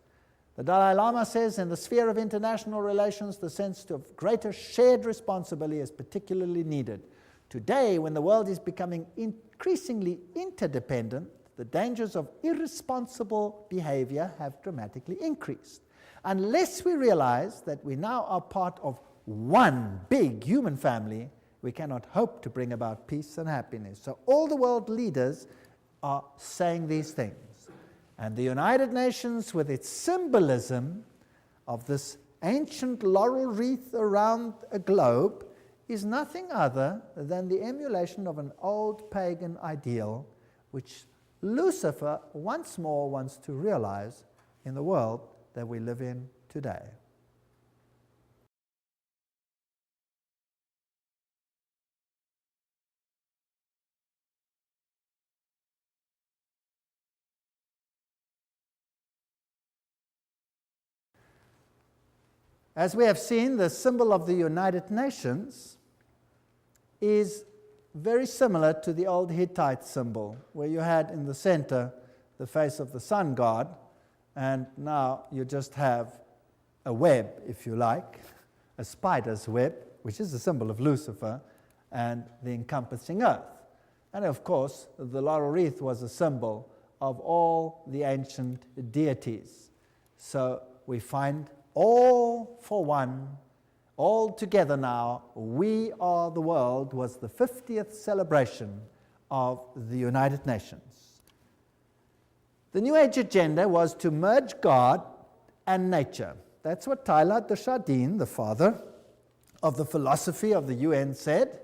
The Dalai Lama says in the sphere of international relations, the sense of greater shared responsibility is particularly needed. Today, when the world is becoming increasingly interdependent, the dangers of irresponsible behavior have dramatically increased. Unless we realize that we now are part of one big human family, we cannot hope to bring about peace and happiness. So all the world leaders are saying these things. And the United Nations, with its symbolism of this ancient laurel wreath around a globe, is nothing other than the emulation of an old pagan ideal, which Lucifer once more wants to realize in the world that we live in today. As we have seen, the symbol of the United Nations is very similar to the old Hittite symbol, where you had in the center the face of the sun god, and now you just have a web, if you like, a spider's web, which is the symbol of Lucifer, and the encompassing earth. And of course, the laurel wreath was a symbol of all the ancient deities. So we find all for one, all together now, we are the world, was the 50th celebration of the United Nations. The New Age agenda was to merge God and nature. That's what Teilhard de Chardin, the father of the philosophy of the UN, said.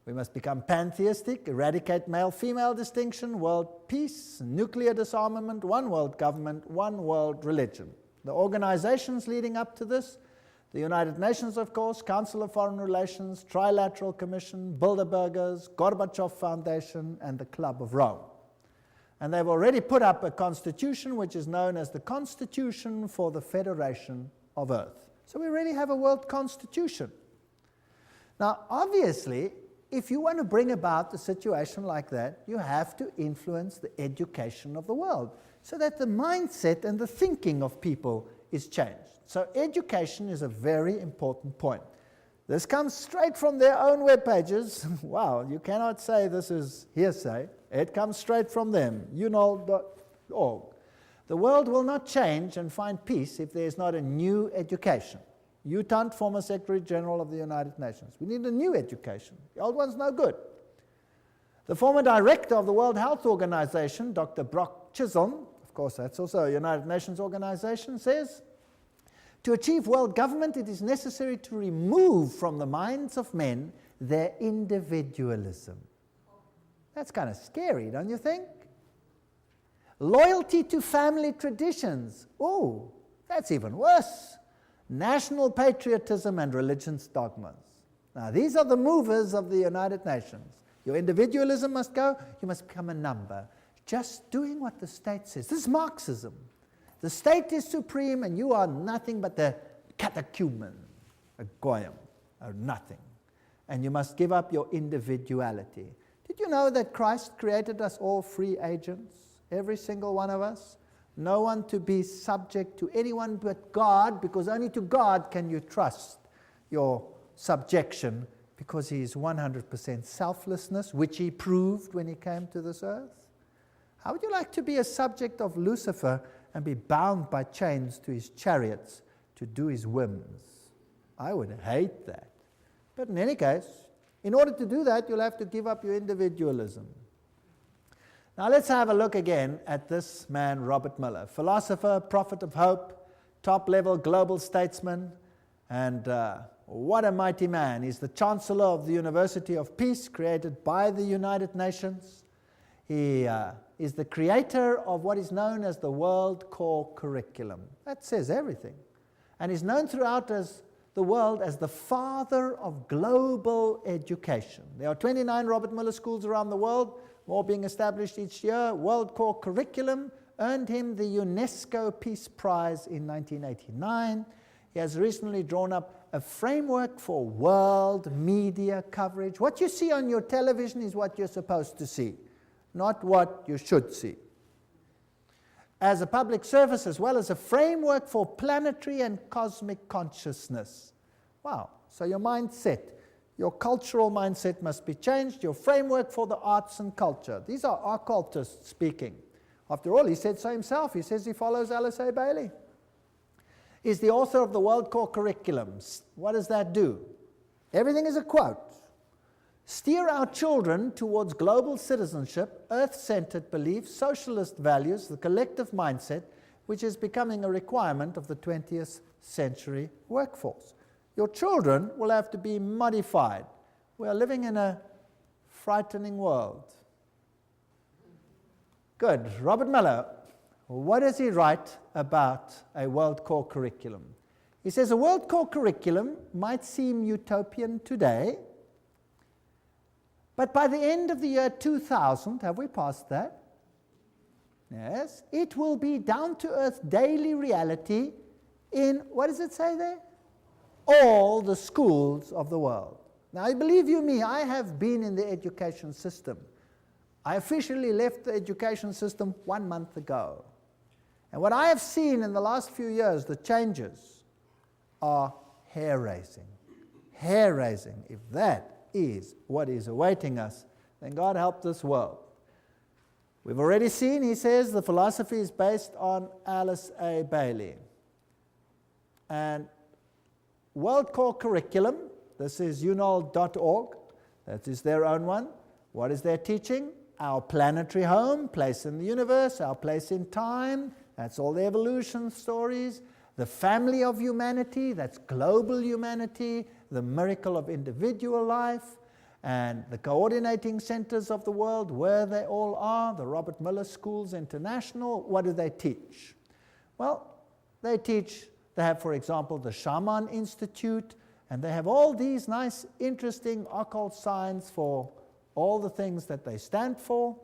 We must become pantheistic, eradicate male-female distinction, world peace, nuclear disarmament, one world government, one world religion. The organizations leading up to this, the United Nations, of course, Council of Foreign Relations, Trilateral Commission, Bilderbergers, Gorbachev Foundation, and the Club of Rome. And they've already put up a constitution which is known as the Constitution for the Federation of Earth. So we already have a world constitution. Now, obviously, if you want to bring about a situation like that, you have to influence the education of the world, so that the mindset and the thinking of people is changed. So education is a very important point. This comes straight from their own web pages. Wow, you cannot say this is hearsay. It comes straight from them, unol.org. The world will not change and find peace if there is not a new education. Utant, former Secretary General of the United Nations. We need a new education. The old one's no good. The former director of the World Health Organization, Dr. Brock Chisholm, of course that's also a United Nations organization, says, to achieve world government, it is necessary to remove from the minds of men their individualism. That's kind of scary, don't you think? Loyalty to family traditions. Oh, that's even worse. National patriotism and religion's dogmas. Now, these are the movers of the United Nations. Your individualism must go. You must become a number. Just doing what the state says. This is Marxism. The state is supreme and you are nothing but the catechumen, a goyim, or nothing. And you must give up your individuality. Did you know that Christ created us all free agents? Every single one of us? No one to be subject to anyone but God, because only to God can you trust your subjection, because he is 100% selflessness, which he proved when he came to this earth. How would you like to be a subject of Lucifer and be bound by chains to his chariots to do his whims? I would hate that. But in any case, in order to do that, you'll have to give up your individualism. Now let's have a look again at this man, Robert Miller, philosopher, prophet of hope, top-level global statesman, and what a mighty man. He's the Chancellor of the University of Peace, created by the United Nations. He is the creator of what is known as the World Core Curriculum. That says everything. And he's known throughout the world as the father of global education. There are 29 Robert Miller schools around the world, more being established each year. World Core Curriculum earned him the UNESCO Peace Prize in 1989. He has recently drawn up a framework for world media coverage. What you see on your television is what you're supposed to see, not what you should see. As a public service, as well as a framework for planetary and cosmic consciousness. Wow, so your mindset, your cultural mindset must be changed, your framework for the arts and culture. These are occultists speaking. After all, he said so himself. He says he follows Alice A. Bailey. He's the author of the World Core Curriculum. What does that do? Everything is a quote. steer our children towards global citizenship, earth-centered beliefs, socialist values, the collective mindset, which is becoming a requirement of the 20th century workforce. Your children will have to be modified. We are living in a frightening world. Good. Robert Muller, what does he write about a world core curriculum? He says a world core curriculum might seem utopian today, but by the end of the year 2000, have we passed that? Yes. It will be down-to-earth daily reality in, what does it say there? All the schools of the world. Now, believe you me, I have been in the education system. I officially left the education system 1 month ago. And what I have seen in the last few years, the changes are hair-raising. Hair-raising. If that is what is awaiting us, then God help this world. We've already seen, he says, the philosophy is based on Alice A. Bailey. And World Core Curriculum, this is unol.org, that is their own one. What is their teaching? Our planetary home, place in the universe, our place in time, that's all the evolution stories. The family of humanity, that's global humanity, the miracle of individual life, and the coordinating centers of the world, where they all are, the Robert Muller Schools International. What do they teach? Well, they have, for example, the Shaman Institute, and they have all these nice, interesting occult signs for all the things that they stand for.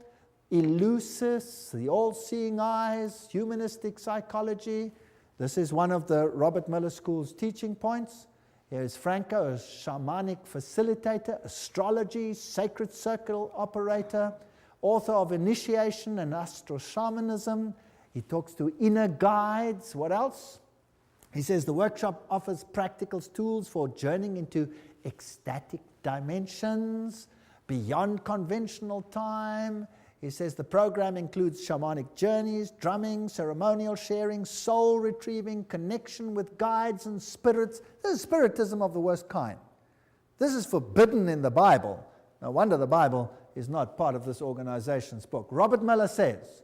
Eleusis, the all-seeing eyes, humanistic psychology. This is one of the Robert Muller School's teaching points. Here is Franco, a shamanic facilitator, astrology, sacred circle operator, author of Initiation and Astro-Shamanism. He talks to inner guides. What else? He says the workshop offers practical tools for journeying into ecstatic dimensions, beyond conventional time. He says the program includes shamanic journeys, drumming, ceremonial sharing, soul retrieving, connection with guides and spirits. This is spiritism of the worst kind. This is forbidden in the Bible. No wonder the Bible is not part of this organization's book. Robert Muller says,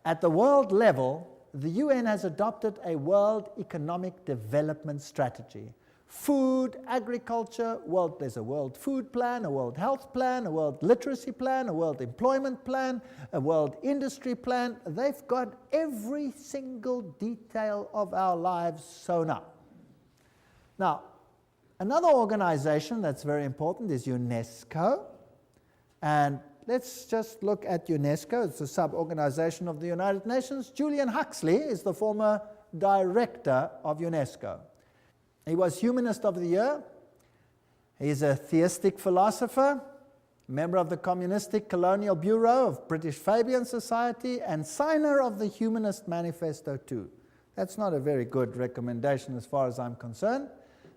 at the world level, the UN has adopted a world economic development strategy. Food, agriculture, there's a world food plan, a world health plan, a world literacy plan, a world employment plan, a world industry plan. They've got every single detail of our lives sewn up. Now, another organization that's very important is UNESCO. And let's just look at UNESCO. It's a sub-organization of the United Nations. Julian Huxley is the former director of UNESCO. He was Humanist of the Year. He's a theistic philosopher, member of the Communistic Colonial Bureau of British Fabian Society, and signer of the Humanist Manifesto too. That's not a very good recommendation as far as I'm concerned.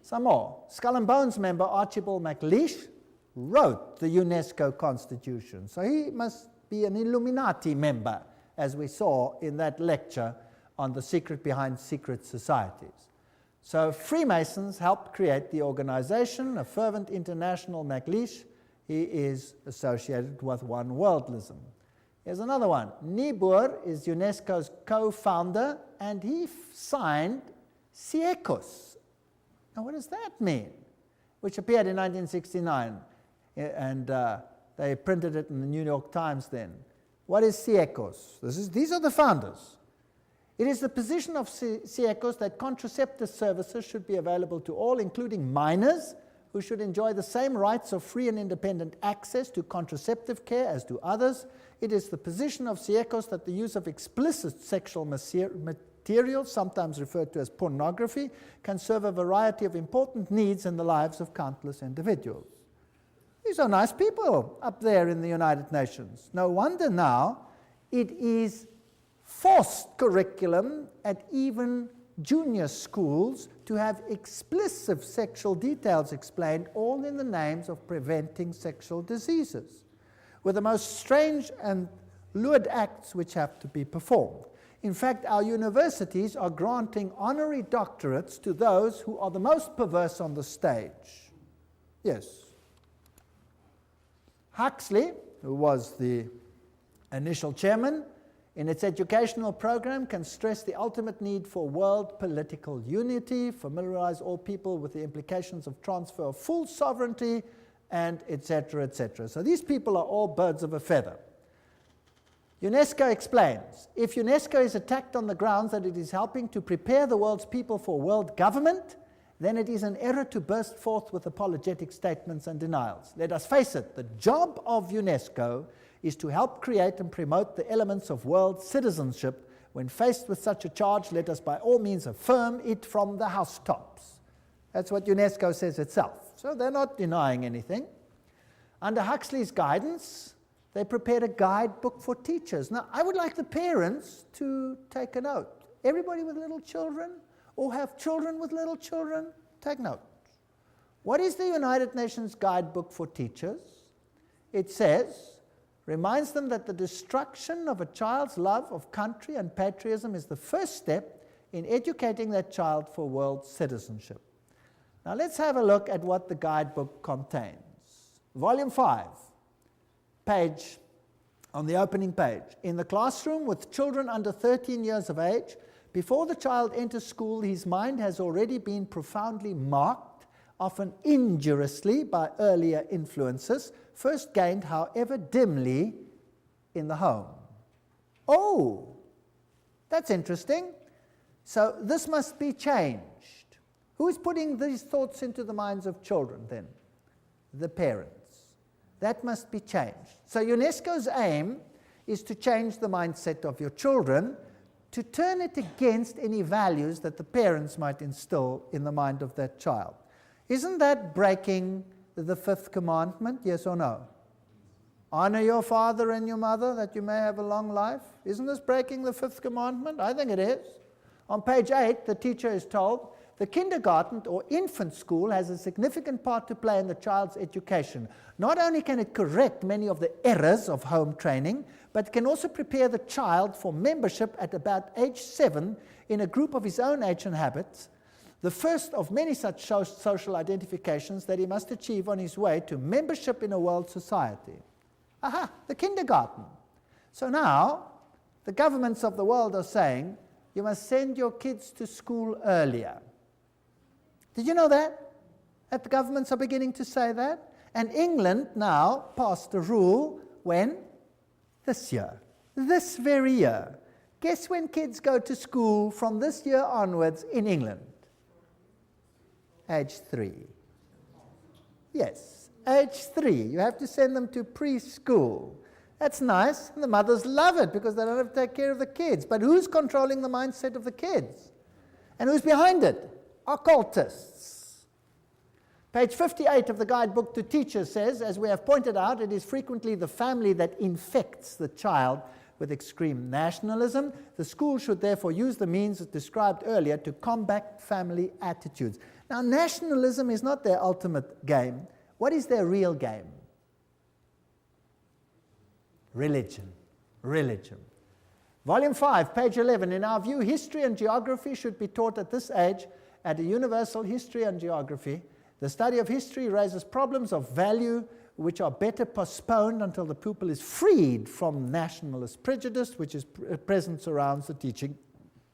Some more. Skull and Bones member Archibald MacLeish wrote the UNESCO Constitution. So he must be an Illuminati member, as we saw in that lecture on the secret behind secret societies. So Freemasons helped create the organization, a fervent international MacLeish. He is associated with One Worldism. Here's another one. Niebuhr is UNESCO's co-founder, and he signed Siecos. Now, what does that mean? Which appeared in 1969, and they printed it in the New York Times then. What is Siecos? These are the founders. It is the position of Siecos that contraceptive services should be available to all, including minors, who should enjoy the same rights of free and independent access to contraceptive care as do others. It is the position of Siecos that the use of explicit sexual material, sometimes referred to as pornography, can serve a variety of important needs in the lives of countless individuals. These are nice people up there in the United Nations. No wonder now it is forced curriculum at even junior schools to have explicit sexual details explained, all in the names of preventing sexual diseases, with the most strange and lewd acts which have to be performed. In fact, our universities are granting honorary doctorates to those who are the most perverse on the stage. Yes. Huxley, who was the initial chairman, in its educational program can stress the ultimate need for world political unity, familiarize all people with the implications of transfer of full sovereignty, and etc., etc. So these people are all birds of a feather. UNESCO explains, if UNESCO is attacked on the grounds that it is helping to prepare the world's people for world government, then it is an error to burst forth with apologetic statements and denials. Let us face it, the job of UNESCO is to help create and promote the elements of world citizenship. When faced with such a charge, let us by all means affirm it from the housetops. That's what UNESCO says itself. So they're not denying anything. Under Huxley's guidance, they prepared a guidebook for teachers. Now, I would like the parents to take a note. Everybody with little children, or have children with little children, take note. What is the United Nations Guidebook for Teachers? It says, reminds them that the destruction of a child's love of country and patriotism is the first step in educating that child for world citizenship. Now let's have a look at what the guidebook contains. Volume 5, page, on the opening page. In the classroom with children under 13 years of age, before the child enters school, his mind has already been profoundly marked, often injuriously by earlier influences, first gained, however dimly, in the home. Oh, that's interesting. So this must be changed. Who is putting these thoughts into the minds of children then? The parents. That must be changed. So UNESCO's aim is to change the mindset of your children, to turn it against any values that the parents might instill in the mind of that child. Isn't that breaking the fifth commandment, yes or no? Honor your father and your mother that you may have a long life. Isn't this breaking the fifth commandment? I think it is. On page 8, the teacher is told, the kindergarten or infant school has a significant part to play in the child's education. Not only can it correct many of the errors of home training, but it can also prepare the child for membership at about age 7 in a group of his own age and habits, the first of many such social identifications that he must achieve on his way to membership in a world society. Aha, the kindergarten. So now, the governments of the world are saying, you must send your kids to school earlier. Did you know that? That the governments are beginning to say that? And England now passed a rule when? This year. This very year. Guess when kids go to school from this year onwards in England? Age 3. Yes, age 3. You have to send them to preschool. That's nice, and the mothers love it because they don't have to take care of the kids. But who's controlling the mindset of the kids? And who's behind it? Occultists. Page 58 of the guidebook to teachers says, as we have pointed out, it is frequently the family that infects the child with extreme nationalism. The school should therefore use the means described earlier to combat family attitudes. Now, nationalism is not their ultimate game. What is their real game? Religion. Religion. Volume 5, page 11. In our view, history and geography should be taught at this age at a universal history and geography. The study of history raises problems of value which are better postponed until the pupil is freed from nationalist prejudice, which is present surrounds the teaching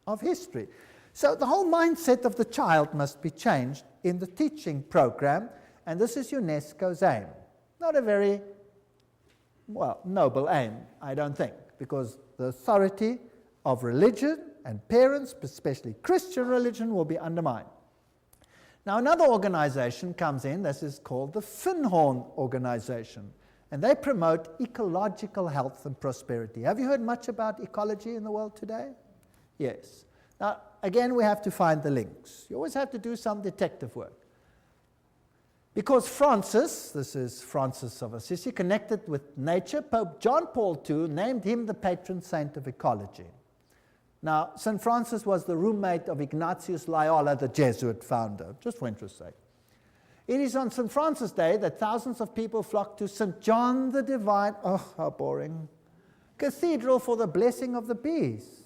of history. So the whole mindset of the child must be changed in the teaching program, and this is UNESCO's aim. Not a very, well, noble aim, I don't think, because the authority of religion and parents, especially Christian religion, will be undermined. Now another organization comes in, this is called the Finhorn Organization, and they promote ecological health and prosperity. Have you heard much about ecology in the world today? Yes. Now again, we have to find the links. You always have to do some detective work. Because Francis, this is Francis of Assisi, connected with nature, Pope John Paul II named him the patron saint of ecology. Now, St. Francis was the roommate of Ignatius Loyola, the Jesuit founder, just for interest's sake. It is on St. Francis Day that thousands of people flock to St. John the Divine, oh, how boring, Cathedral for the blessing of the beasts.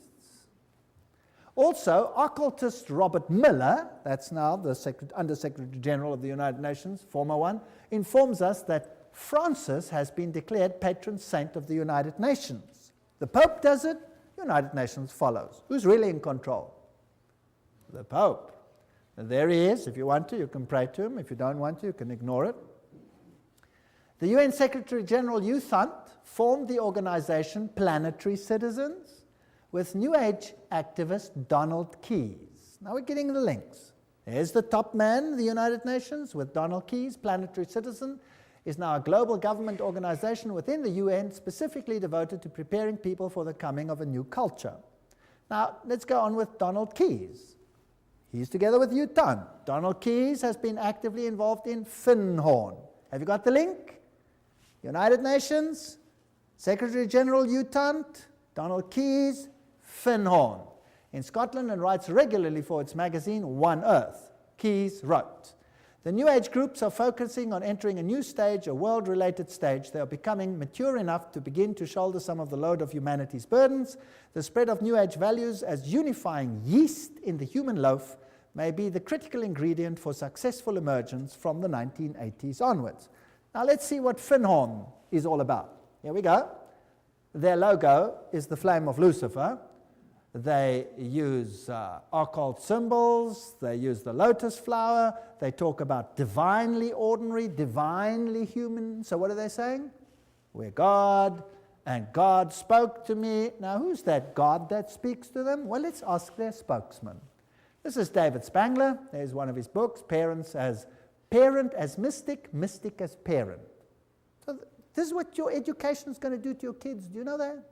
Also, occultist Robert Miller, that's now the Under-Secretary General of the United Nations, former one, informs us that Francis has been declared patron saint of the United Nations. The Pope does it, United Nations follows. Who's really in control? The Pope. And there he is. If you want to, you can pray to him. If you don't want to, you can ignore it. The UN Secretary General U Thant formed the organization Planetary Citizens with New Age activist Donald Keyes. Now we're getting the links. There's the top man of the United Nations with Donald Keyes. Planetary Citizen is now a global government organization within the UN specifically devoted to preparing people for the coming of a new culture. Now let's go on with Donald Keyes. He's together with U Thant. Donald Keyes has been actively involved in Finhorn. Have you got the link? United Nations, Secretary General U Thant, Donald Keyes, Finhorn. In Scotland and writes regularly for its magazine One Earth. Keyes wrote, "The New Age groups are focusing on entering a new stage, a world-related stage. They are becoming mature enough to begin to shoulder some of the load of humanity's burdens. The spread of New Age values as unifying yeast in the human loaf may be the critical ingredient for successful emergence from the 1980s onwards." Now let's see what Finhorn is all about. Here we go. Their logo is the flame of Lucifer. They use occult symbols. They use the lotus flower. They talk about divinely ordinary, divinely human. So what are they saying? We're God, and God spoke to me. Now who's that God that speaks to them? Well, let's ask their spokesman. This is David Spangler. There's one of his books, Parent as Mystic, Mystic as Parent. So this is what your education is going to do to your kids. Do you know that?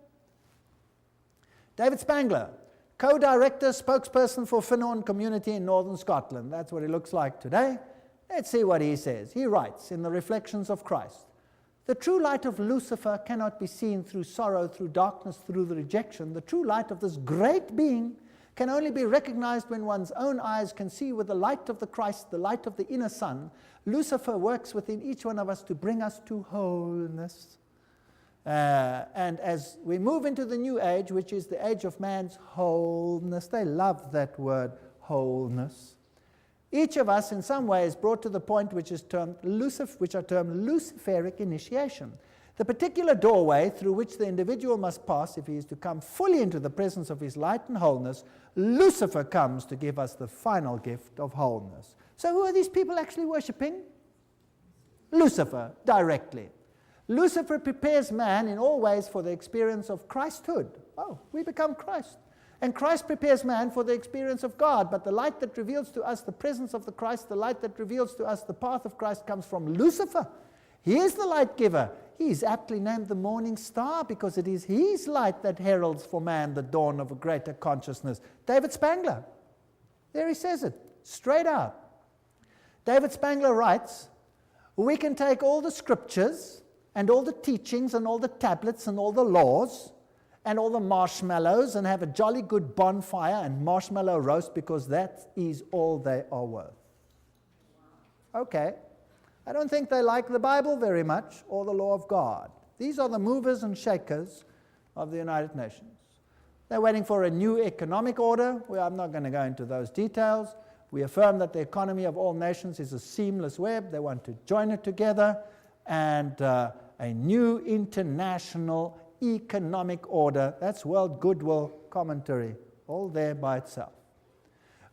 David Spangler, co-director, spokesperson for Finhorn community in northern Scotland. That's what he looks like today. Let's see what he says. He writes in the Reflections of Christ, "The true light of Lucifer cannot be seen through sorrow, through darkness, through the rejection. The true light of this great being can only be recognized when one's own eyes can see with the light of the Christ, the light of the inner sun. Lucifer works within each one of us to bring us to wholeness. And as we move into the new age, which is the age of man's wholeness," they love that word, wholeness, "each of us in some way is brought to the point which are termed Luciferic initiation. The particular doorway through which the individual must pass if he is to come fully into the presence of his light and wholeness, Lucifer comes to give us the final gift of wholeness." So who are these people actually worshipping? Lucifer, directly. Lucifer prepares man in all ways for the experience of Christhood. Oh, we become Christ. And Christ prepares man for the experience of God. But the light that reveals to us the presence of the Christ, the light that reveals to us the path of Christ, comes from Lucifer. He is the light giver. He is aptly named the morning star because it is his light that heralds for man the dawn of a greater consciousness. David Spangler. There he says it, straight out. David Spangler writes, "We can take all the scriptures and all the teachings and all the tablets and all the laws and all the marshmallows and have a jolly good bonfire and marshmallow roast because that is all they are worth." Okay. I don't think they like the Bible very much or the law of God. These are the movers and shakers of the United Nations. They're waiting for a new economic order. Well, I'm not going to go into those details. We affirm that the economy of all nations is a seamless web. They want to join it together, and a new international economic order. That's World Goodwill Commentary, all there by itself.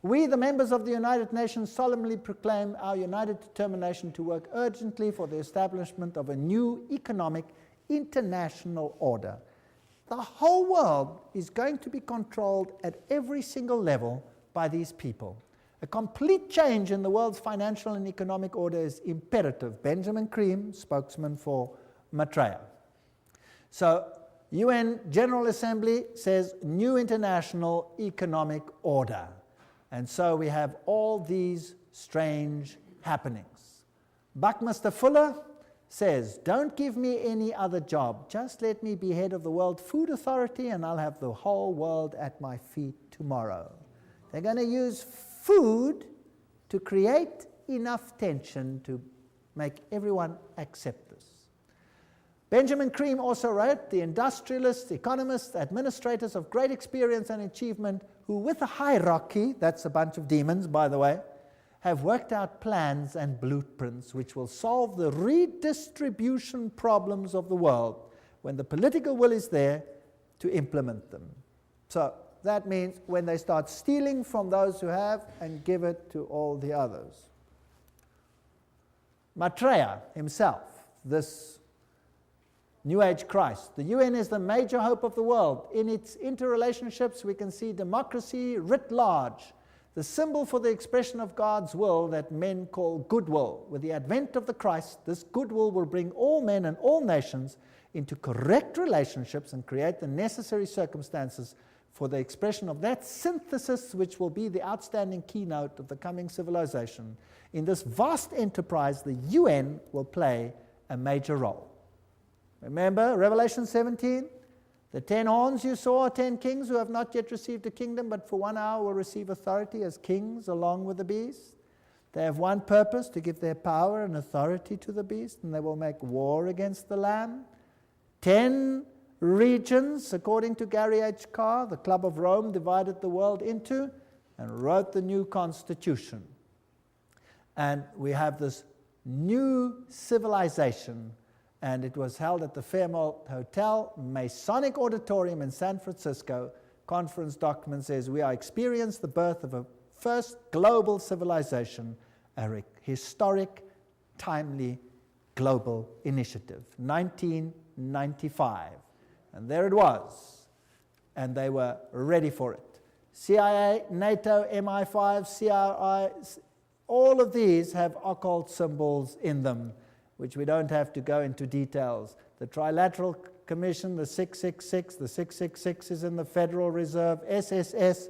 "We, the members of the United Nations, solemnly proclaim our united determination to work urgently for the establishment of a new economic international order. The whole world is going to be controlled at every single level by these people. A complete change in the world's financial and economic order is imperative." Benjamin Cream, spokesman for Maitreya. So, UN General Assembly says new international economic order. And so we have all these strange happenings. Buckminster Fuller says, "Don't give me any other job. Just let me be head of the World Food Authority and I'll have the whole world at my feet tomorrow." They're going to use food to create enough tension to make everyone accept this. Benjamin Cream also wrote, "The industrialists, economists, administrators of great experience and achievement who with a hierarchy," that's a bunch of demons by the way, have worked out plans and blueprints which will solve the redistribution problems of the world when the political will is there to implement them. So that means when they start stealing from those who have and give it to all the others. Maitreya himself, this New Age Christ. The UN is the major hope of the world. In its interrelationships, we can see democracy writ large, the symbol for the expression of God's will that men call goodwill. With the advent of the Christ, this goodwill will bring all men and all nations into correct relationships and create the necessary circumstances for the expression of that synthesis which will be the outstanding keynote of the coming civilization. In this vast enterprise, the UN will play a major role. Remember Revelation 17? The 10 horns you saw are 10 kings who have not yet received a kingdom, but for 1 hour will receive authority as kings along with the beast. They have one purpose, to give their power and authority to the beast, and they will make war against the Lamb. 10 regions, according to Gary H. Carr, the Club of Rome divided the world into and wrote the new constitution. And we have this new civilization, and it was held at the Fairmont Hotel, Masonic Auditorium in San Francisco. Conference document says, we are experiencing the birth of a first global civilization, a historic, timely global initiative, 1995. And there it was, and they were ready for it. CIA, NATO, MI5, CRI, all of these have occult symbols in them, which we don't have to go into details. The Trilateral Commission, the 666, the 666 is in the Federal Reserve. SSS,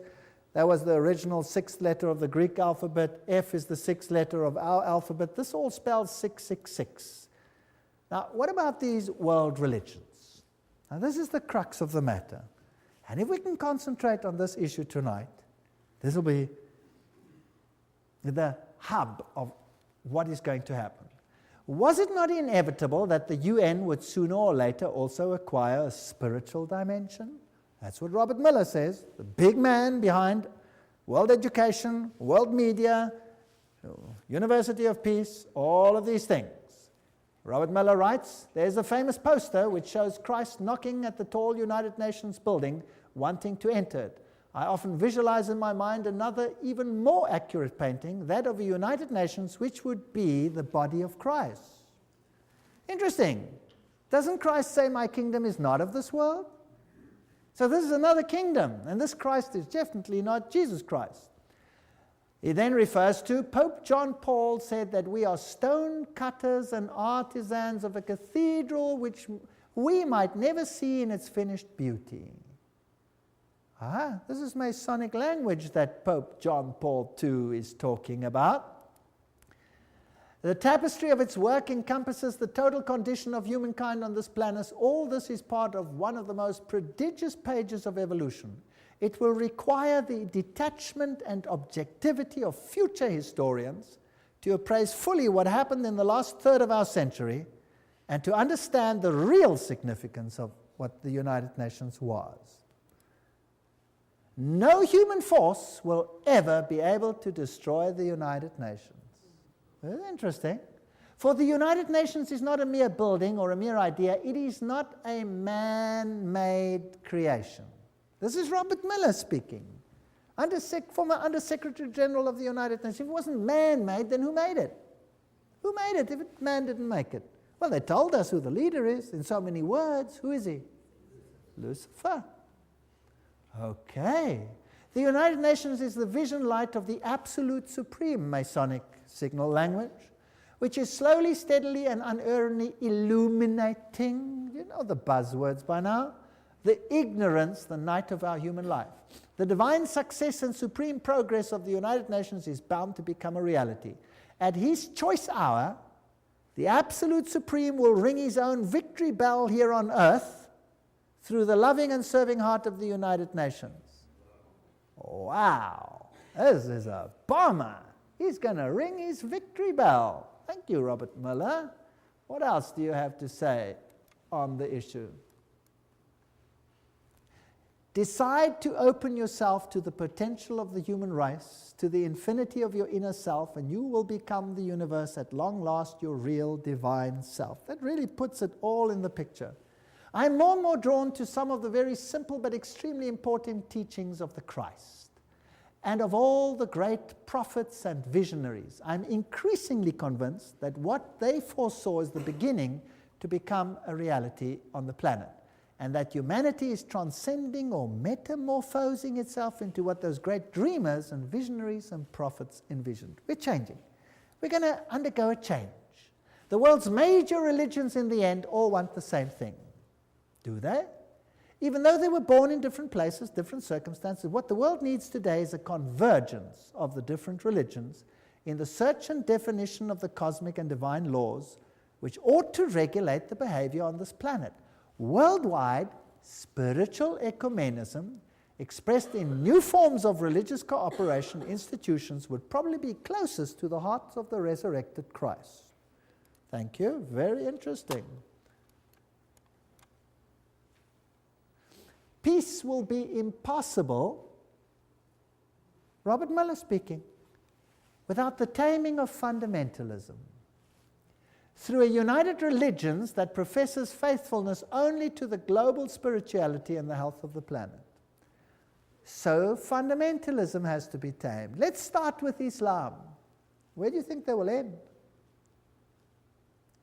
that was the original 6th letter of the Greek alphabet. F is the 6th letter of our alphabet. This all spells 666. Now, what about these world religions? Now, this is the crux of the matter. And if we can concentrate on this issue tonight, this will be the hub of what is going to happen. Was it not inevitable that the UN would sooner or later also acquire a spiritual dimension? That's what Robert Miller says, the big man behind world education, world media, University of Peace, all of these things. Robert Miller writes, there's a famous poster which shows Christ knocking at the tall United Nations building, wanting to enter it. I often visualize in my mind another, even more accurate painting, that of a United Nations, which would be the body of Christ. Interesting. Doesn't Christ say, my kingdom is not of this world? So this is another kingdom, and this Christ is definitely not Jesus Christ. He then refers to Pope John Paul said that we are stone cutters and artisans of a cathedral which we might never see in its finished beauty. This is Masonic language that Pope John Paul II is talking about. The tapestry of its work encompasses the total condition of humankind on this planet. All this is part of one of the most prodigious pages of evolution. It will require the detachment and objectivity of future historians to appraise fully what happened in the last third of our century and to understand the real significance of what the United Nations was. No human force will ever be able to destroy the United Nations. Very interesting. For the United Nations is not a mere building or a mere idea. It is not a man-made creation. This is Robert Miller speaking, former Under-Secretary General of the United Nations. If it wasn't man-made, then who made it? Who made it if man didn't make it? Well, they told us who the leader is in so many words. Who is he? Lucifer. Okay. The United Nations is the vision light of the absolute supreme Masonic signal language, which is slowly, steadily, and unerringly illuminating, you know the buzzwords by now, the ignorance, the night of our human life. The divine success and supreme progress of the United Nations is bound to become a reality. At his choice hour, the absolute supreme will ring his own victory bell here on earth through the loving and serving heart of the United Nations. Wow, this is a bomber. He's going to ring his victory bell. Thank you, Robert Miller. What else do you have to say on the issue? Decide to open yourself to the potential of the human race, to the infinity of your inner self, and you will become the universe at long last, your real divine self. That really puts it all in the picture. I'm more and more drawn to some of the very simple but extremely important teachings of the Christ and of all the great prophets and visionaries. I'm increasingly convinced that what they foresaw is the beginning to become a reality on the planet, and that humanity is transcending or metamorphosing itself into what those great dreamers and visionaries and prophets envisioned. We're changing. We're going to undergo a change. The world's major religions in the end all want the same thing. Do they? Even though they were born in different places, different circumstances, what the world needs today is a convergence of the different religions in the search and definition of the cosmic and divine laws which ought to regulate the behavior on this planet. Worldwide, spiritual ecumenism, expressed in new forms of religious cooperation institutions, would probably be closest to the heart of the resurrected Christ. Thank you. Very interesting. Peace will be impossible, Robert Miller speaking, without the taming of fundamentalism. Through a united religion that professes faithfulness only to the global spirituality and the health of the planet. So fundamentalism has to be tamed. Let's start with Islam. Where do you think they will end?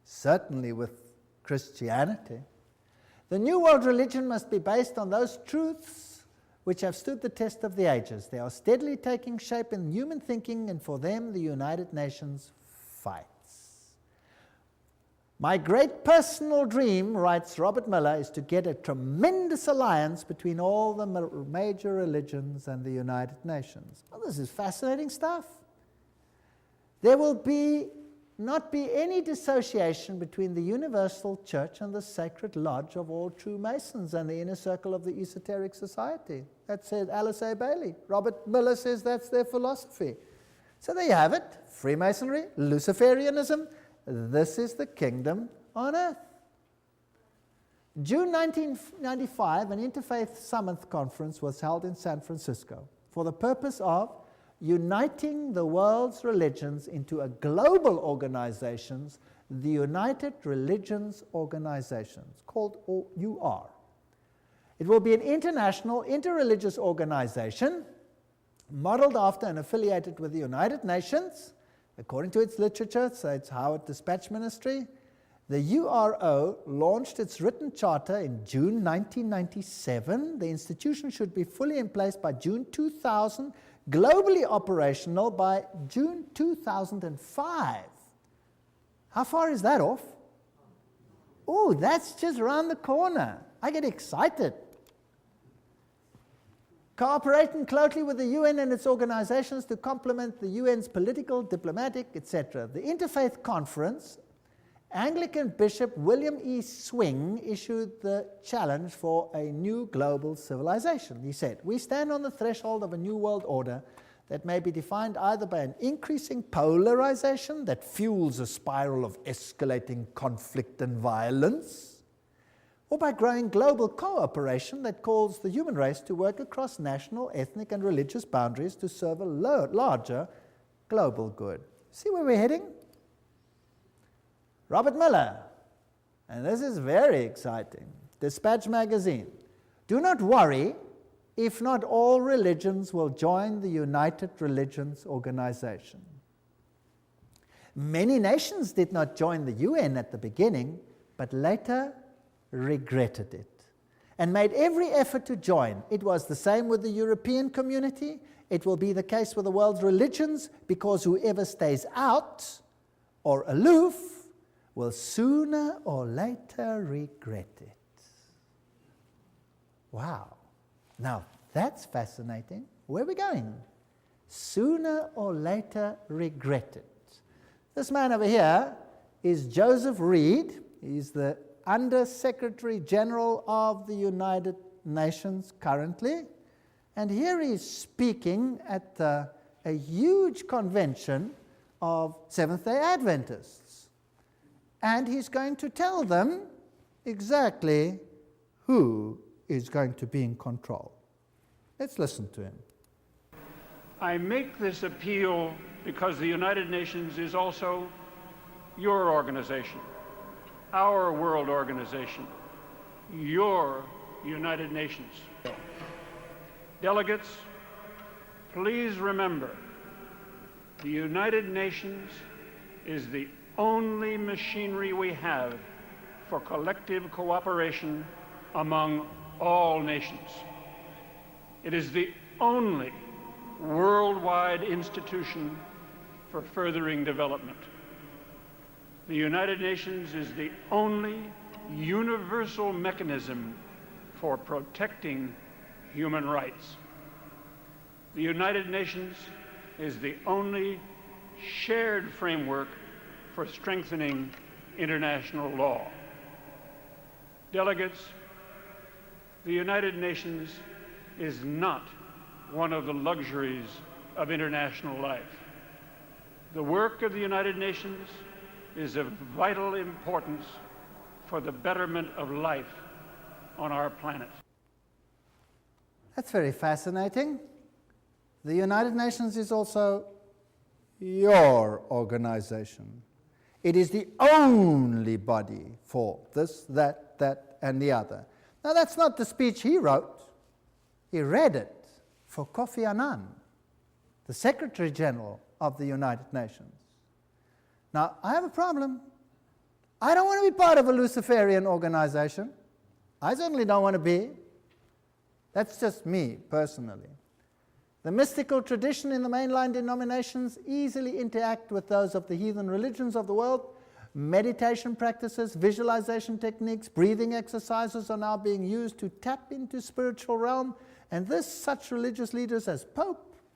Certainly with Christianity. The New World religion must be based on those truths which have stood the test of the ages. They are steadily taking shape in human thinking, and for them the United Nations fights. My great personal dream, writes Robert Miller, is to get a tremendous alliance between all the major religions and the United Nations. Well, this is fascinating stuff. There will not be any dissociation between the universal church and the sacred lodge of all true Masons and the inner circle of the esoteric society. That said Alice A. Bailey. Robert Miller says that's their philosophy. So there you have it. Freemasonry, Luciferianism. This is the kingdom on earth. June 1995, an Interfaith Summit conference was held in San Francisco for the purpose of uniting the world's religions into a global organization, the United Religions Organization, called UR. It will be an international, interreligious organization modeled after and affiliated with the United Nations, according to its literature, so it's Howard Dispatch Ministry. The URO launched its written charter in June 1997. The institution should be fully in place by June 2000, globally operational by June 2005. How far is that off? Oh, that's just around the corner. I get excited. Cooperating closely with the UN and its organizations to complement the UN's political, diplomatic, etc. The Interfaith Conference, Anglican Bishop William E. Swing issued the challenge for a new global civilization. He said, "We stand on the threshold of a new world order that may be defined either by an increasing polarization that fuels a spiral of escalating conflict and violence, or by growing global cooperation that calls the human race to work across national, ethnic, and religious boundaries to serve a larger global good." See where we're heading? Robert Miller, and this is very exciting, Dispatch magazine. Do not worry if not all religions will join the United Religions Organization. Many nations did not join the UN at the beginning, but later regretted it and made every effort to join. It was the same with the European community. It will be the case with the world's religions, because whoever stays out or aloof will sooner or later regret it. Wow. Now, that's fascinating. Where are we going? Sooner or later regret it. This man over here is Joseph Reed. He's the Under Secretary General of the United Nations currently. And here he's speaking at a huge convention of Seventh-day Adventists. And he's going to tell them exactly who is going to be in control. Let's listen to him. I make this appeal because the United Nations is also your organization, our world organization, your United Nations. Delegates, please remember, the United Nations is the only machinery we have for collective cooperation among all nations. It is the only worldwide institution for furthering development. The United Nations is the only universal mechanism for protecting human rights. The United Nations is the only shared framework for strengthening international law. Delegates, the United Nations is not one of the luxuries of international life. The work of the United Nations is of vital importance for the betterment of life on our planet. That's very fascinating. The United Nations is also your organization. It is the only body for this, that, and the other. Now, that's not the speech he wrote. He read it for Kofi Annan, the Secretary General of the United Nations. Now, I have a problem. I don't want to be part of a Luciferian organization. I certainly don't want to be. That's just me, personally. The mystical tradition in the mainline denominations easily interact with those of the heathen religions of the world. Meditation practices, visualization techniques, breathing exercises are now being used to tap into spiritual realm, and such religious leaders as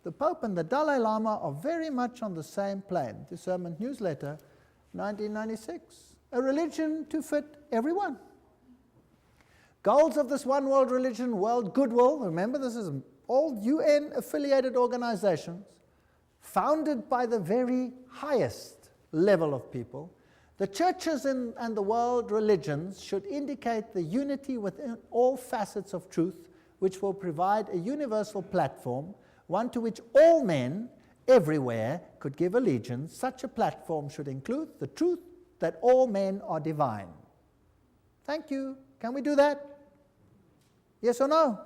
the Pope and the Dalai Lama are very much on the same plane. Discernment Newsletter, 1996. A religion to fit everyone. Goals of this one world religion, world goodwill, remember this is all UN-affiliated organizations, founded by the very highest level of people. The churches and the world religions should indicate the unity within all facets of truth, which will provide a universal platform, one to which all men everywhere could give allegiance. Such a platform should include the truth that all men are divine. Thank you. Can we do that? Yes or no?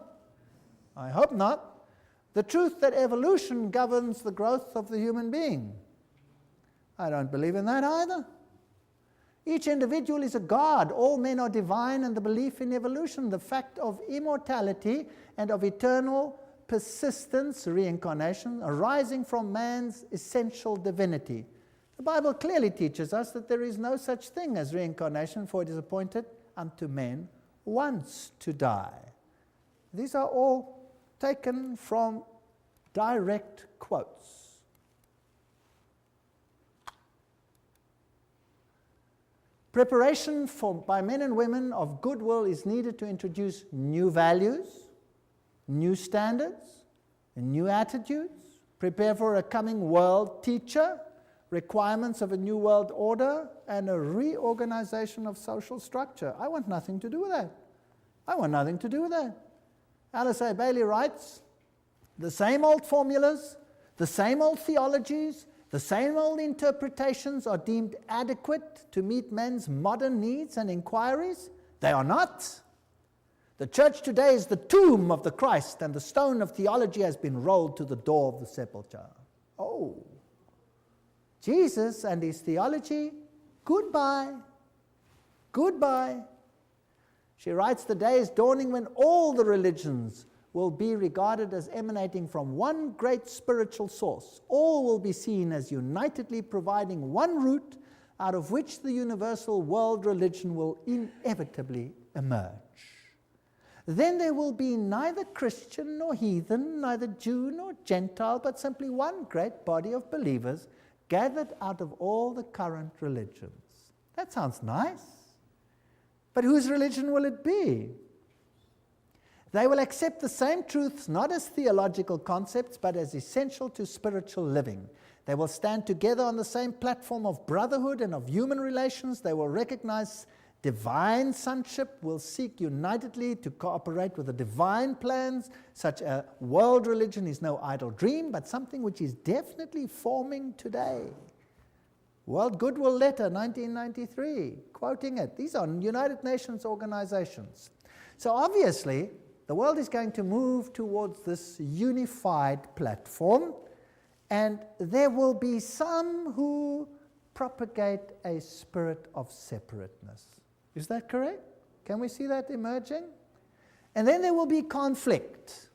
I hope not. The truth that evolution governs the growth of the human being. I don't believe in that either. Each individual is a god. All men are divine, and the belief in evolution, the fact of immortality and of eternal persistence, reincarnation, arising from man's essential divinity. The Bible clearly teaches us that there is no such thing as reincarnation, for it is appointed unto men once to die. These are all taken from direct quotes. Preparation by men and women of goodwill is needed to introduce new values, new standards, and new attitudes, prepare for a coming world teacher, requirements of a new world order, and a reorganization of social structure. I want nothing to do with that. I want nothing to do with that. Alice A. Bailey writes, the same old formulas, the same old theologies, the same old interpretations are deemed adequate to meet men's modern needs and inquiries. They are not. The church today is the tomb of the Christ, and the stone of theology has been rolled to the door of the sepulchre. Oh, Jesus and his theology, goodbye. Goodbye. She writes, the day is dawning when all the religions will be regarded as emanating from one great spiritual source. All will be seen as unitedly providing one root out of which the universal world religion will inevitably emerge. Then there will be neither Christian nor heathen, neither Jew nor Gentile, but simply one great body of believers gathered out of all the current religions. That sounds nice. But whose religion will it be? They will accept the same truths not as theological concepts, but as essential to spiritual living. They will stand together on the same platform of brotherhood and of human relations. They will recognize divine sonship will seek unitedly to cooperate with the divine plans. Such a world religion is no idle dream, but something which is definitely forming today. World Goodwill Letter, 1993, quoting it. These are United Nations organizations. So obviously, the world is going to move towards this unified platform, and there will be some who propagate a spirit of separateness. Is that correct? Can we see that emerging? And then there will be conflict.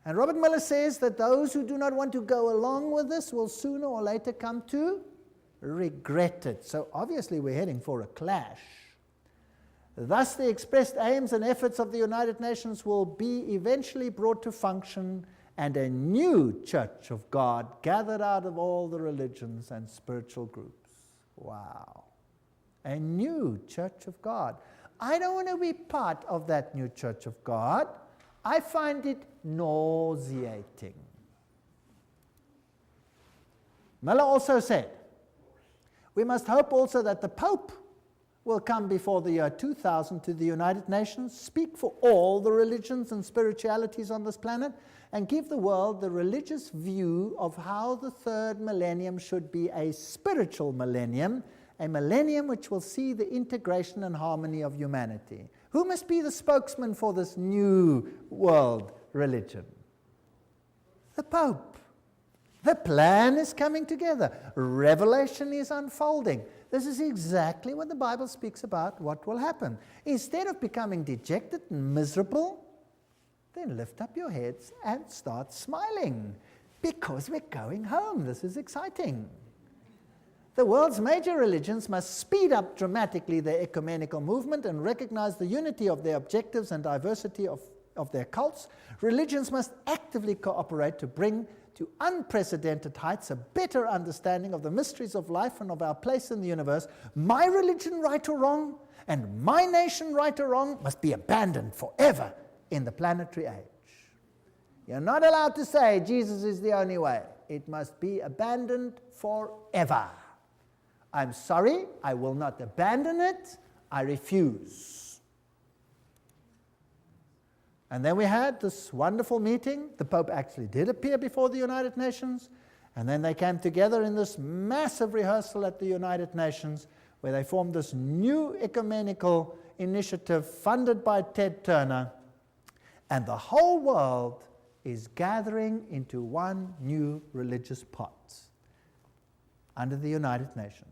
And Robert Miller says that those who do not want to go along with this will sooner or later come to regret it. So obviously we're heading for a clash. Thus the expressed aims and efforts of the United Nations will be eventually brought to function, and a new church of God gathered out of all the religions and spiritual groups. Wow. A new church of God. I don't want to be part of that new church of God. I find it nauseating. Miller also said, we must hope also that the Pope will come before the year 2000 to the United Nations, speak for all the religions and spiritualities on this planet, and give the world the religious view of how the third millennium should be a spiritual millennium, a millennium which will see the integration and harmony of humanity. Who must be the spokesman for this new world religion? The Pope. The plan is coming together. Revelation is unfolding. This is exactly what the Bible speaks about what will happen. Instead of becoming dejected and miserable, then lift up your heads and start smiling, because we're going home. This is exciting. The world's major religions must speed up dramatically their ecumenical movement and recognize the unity of their objectives and diversity of their cults. Religions must actively cooperate to bring to unprecedented heights a better understanding of the mysteries of life and of our place in the universe. My religion, right or wrong, and my nation, right or wrong, must be abandoned forever in the planetary age. You're not allowed to say Jesus is the only way. It must be abandoned forever. I'm sorry, I will not abandon it. I refuse. And then we had this wonderful meeting. The Pope actually did appear before the United Nations. And then they came together in this massive rehearsal at the United Nations, where they formed this new ecumenical initiative funded by Ted Turner. And the whole world is gathering into one new religious pot under the United Nations.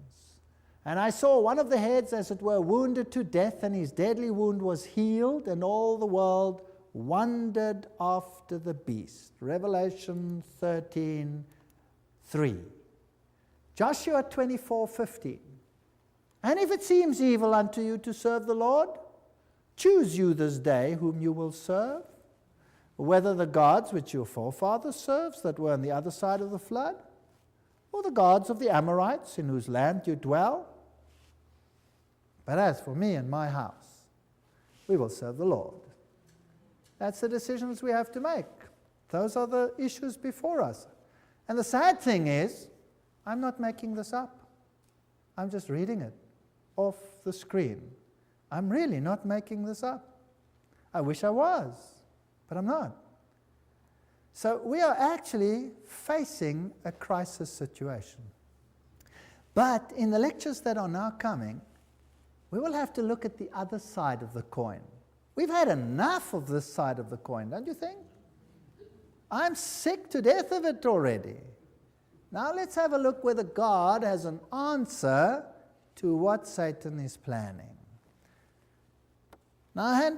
And I saw one of the heads, as it were, wounded to death, and his deadly wound was healed, and all the world wondered after the beast. Revelation 13:3. Joshua 24:15. And if it seems evil unto you to serve the Lord, choose you this day whom you will serve, whether the gods which your forefathers served that were on the other side of the flood, or the gods of the Amorites in whose land you dwell. But as for me and my house, we will serve the Lord. That's the decisions we have to make. Those are the issues before us. And the sad thing is, I'm not making this up. I'm just reading it off the screen. I'm really not making this up. I wish I was, but I'm not. So we are actually facing a crisis situation. But in the lectures that are now coming, we will have to look at the other side of the coin. We've had enough of this side of the coin, don't you think? I'm sick to death of it already. Now let's have a look whether God has an answer to what Satan is planning. Now I had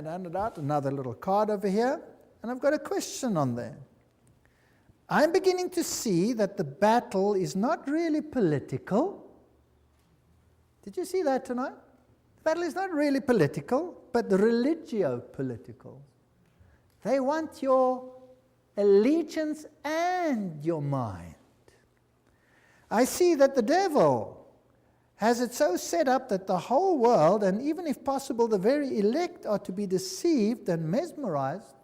handed out another little card over here, and I've got a question on there. I'm beginning to see that the battle is not really political. Did you see that tonight? The battle is not really political, but religio-political. They want your allegiance and your mind. I see that the devil has it so set up that the whole world, and even if possible the very elect, are to be deceived and mesmerized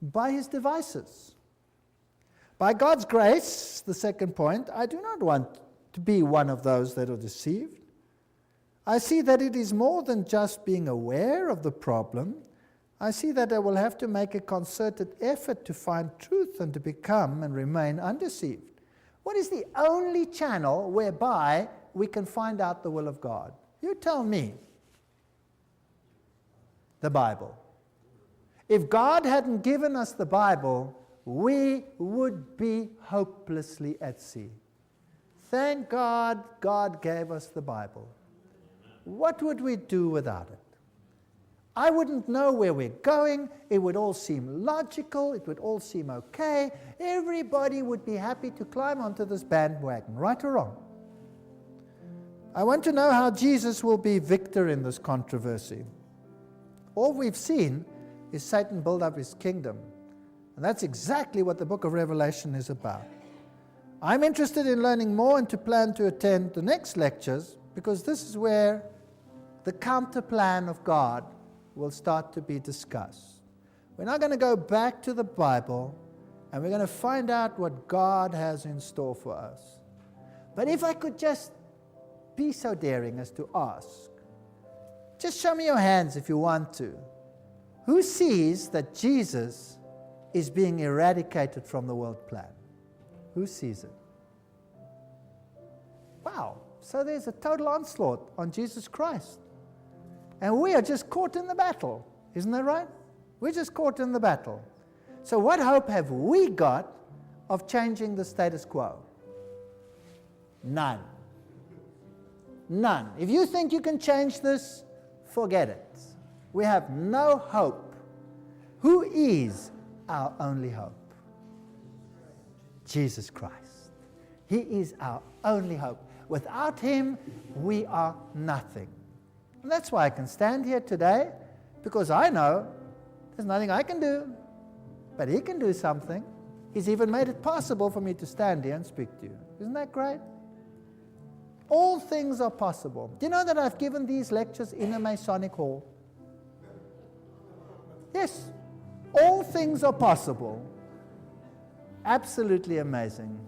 by his devices. By God's grace, the second point, I do not want to be one of those that are deceived. I see that it is more than just being aware of the problem. I see that I will have to make a concerted effort to find truth and to become and remain undeceived. What is the only channel whereby we can find out the will of God? You tell me. The Bible. If God hadn't given us the Bible, we would be hopelessly at sea. Thank God, God gave us the Bible. What would we do without it? I wouldn't know where we're going. It would all seem logical. It would all seem okay. Everybody would be happy to climb onto this bandwagon, right or wrong. I want to know how Jesus will be victor in this controversy. All we've seen is Satan build up his kingdom. And that's exactly what the book of Revelation is about. I'm interested in learning more and to plan to attend the next lectures, because this is where the counter plan of God will start to be discussed. We're now going to go back to the Bible, and we're going to find out what God has in store for us. But if I could just be so daring as to ask, just show me your hands if you want to. Who sees that Jesus is being eradicated from the world plan? Who sees it? Wow, so there's a total onslaught on Jesus Christ. And we are just caught in the battle. Isn't that right? We're just caught in the battle. So what hope have we got of changing the status quo? None. None. If you think you can change this, forget it. We have no hope. Who is our only hope? Jesus Christ. He is our only hope. Without him, we are nothing. And that's why I can stand here today, because I know there's nothing I can do, but he can do something. He's even made it possible for me to stand here and speak to you. Isn't that great? All things are possible. Do you know that I've given these lectures in a Masonic hall? Yes. All things are possible. Absolutely amazing.